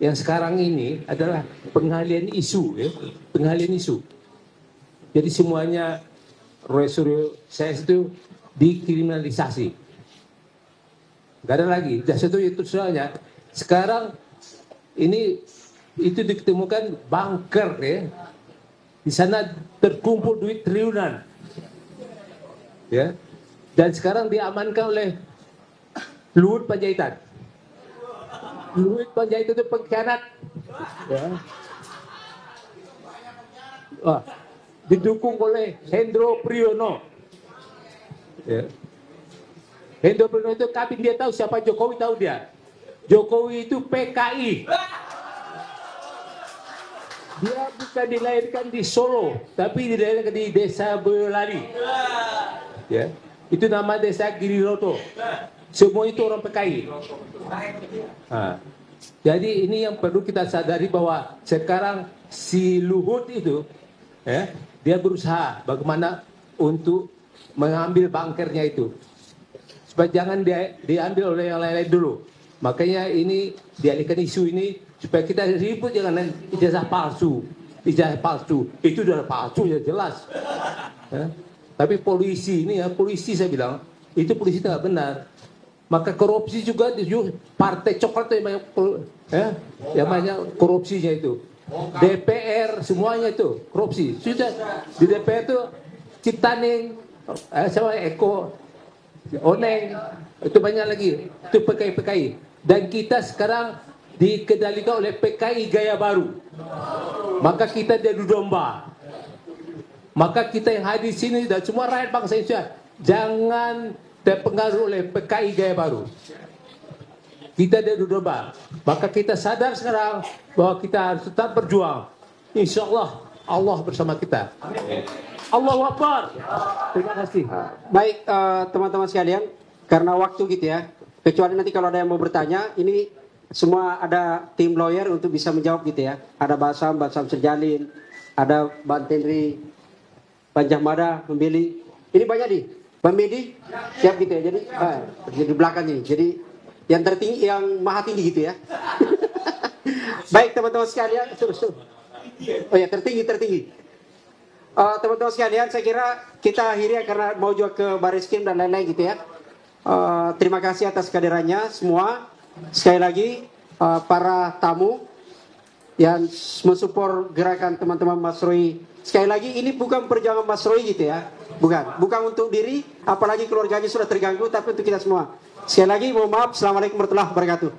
yang sekarang ini adalah pengalian isu, ya, pengalian isu. Jadi semuanya Roy Suryo saya itu dikriminalisasi. Gak ada lagi. Dan itu soalnya sekarang ini itu ditemukan bunker, ya. Di sana terkumpul duit triliunan, ya. Dan sekarang diamankan oleh Luhut Panjaitan. Luhut Panjaitan itu pengkhianat, ya. Didukung oleh Hendro Priyono, ya. Hendro Priyono itu kami dia tahu siapa Jokowi, tahu dia. Jokowi itu PKI. Dia bukan dilahirkan di Solo, tapi dilahirkan di Desa Boyolali, ya. Itu nama Desa Giriroto. Semua itu orang PKI. Nah, jadi ini yang perlu kita sadari bahwa sekarang si Luhut itu, ya, dia berusaha bagaimana untuk mengambil bunkernya itu, supaya jangan diambil oleh yang lain-lain dulu. Makanya ini dialihkan isu ini supaya kita ribut jangan ijazah palsu. Ijazah palsu itu sudah palsu ya jelas. Ya. Tapi polisi ini ya, polisi saya bilang itu polisi tidak benar. Maka korupsi juga di partai coklat yang banyak, ya, yang banyak korupsinya itu. DPR semuanya itu korupsi. Sudah di DPR itu Ciptaning, sama Eko, Oneng, itu banyak lagi. Itu PKI-PKI. Dan kita sekarang dikendalikan oleh PKI gaya baru. Maka kita diadu domba. Maka kita yang hadir di sini dan semua rakyat bangsa Indonesia jangan terpengaruh oleh PKI gaya baru. Kita diadu domba. Maka kita sadar sekarang bahwa kita harus tetap berjuang. Insya Allah, Allah bersama kita. Allahu Akbar. Terima kasih. Baik teman-teman sekalian, karena waktu gitu ya. Kecuali nanti kalau ada yang mau bertanya, ini semua ada tim lawyer untuk bisa menjawab gitu ya. Ada Basam Serjalin, ada Bang Tenri, Panjahmada, Membeli. Ini banyak nih. Bang Medi, siap gitu ya. Jadi belakang ini. Jadi yang tertinggi, yang maha tinggi gitu ya. Baik teman-teman sekalian. Oh ya, tertinggi. Teman-teman sekalian, saya kira kita akhiri karena mau juga ke Bariskim dan lain-lain gitu ya. Terima kasih atas kehadirannya semua. Sekali lagi para tamu yang mensupport gerakan teman-teman Mas Roy. Sekali lagi ini bukan perjuangan Mas Roy gitu ya. Bukan untuk diri, apalagi keluarganya sudah terganggu, tapi untuk kita semua. Sekali lagi mohon maaf. Assalamualaikum warahmatullahi wabarakatuh.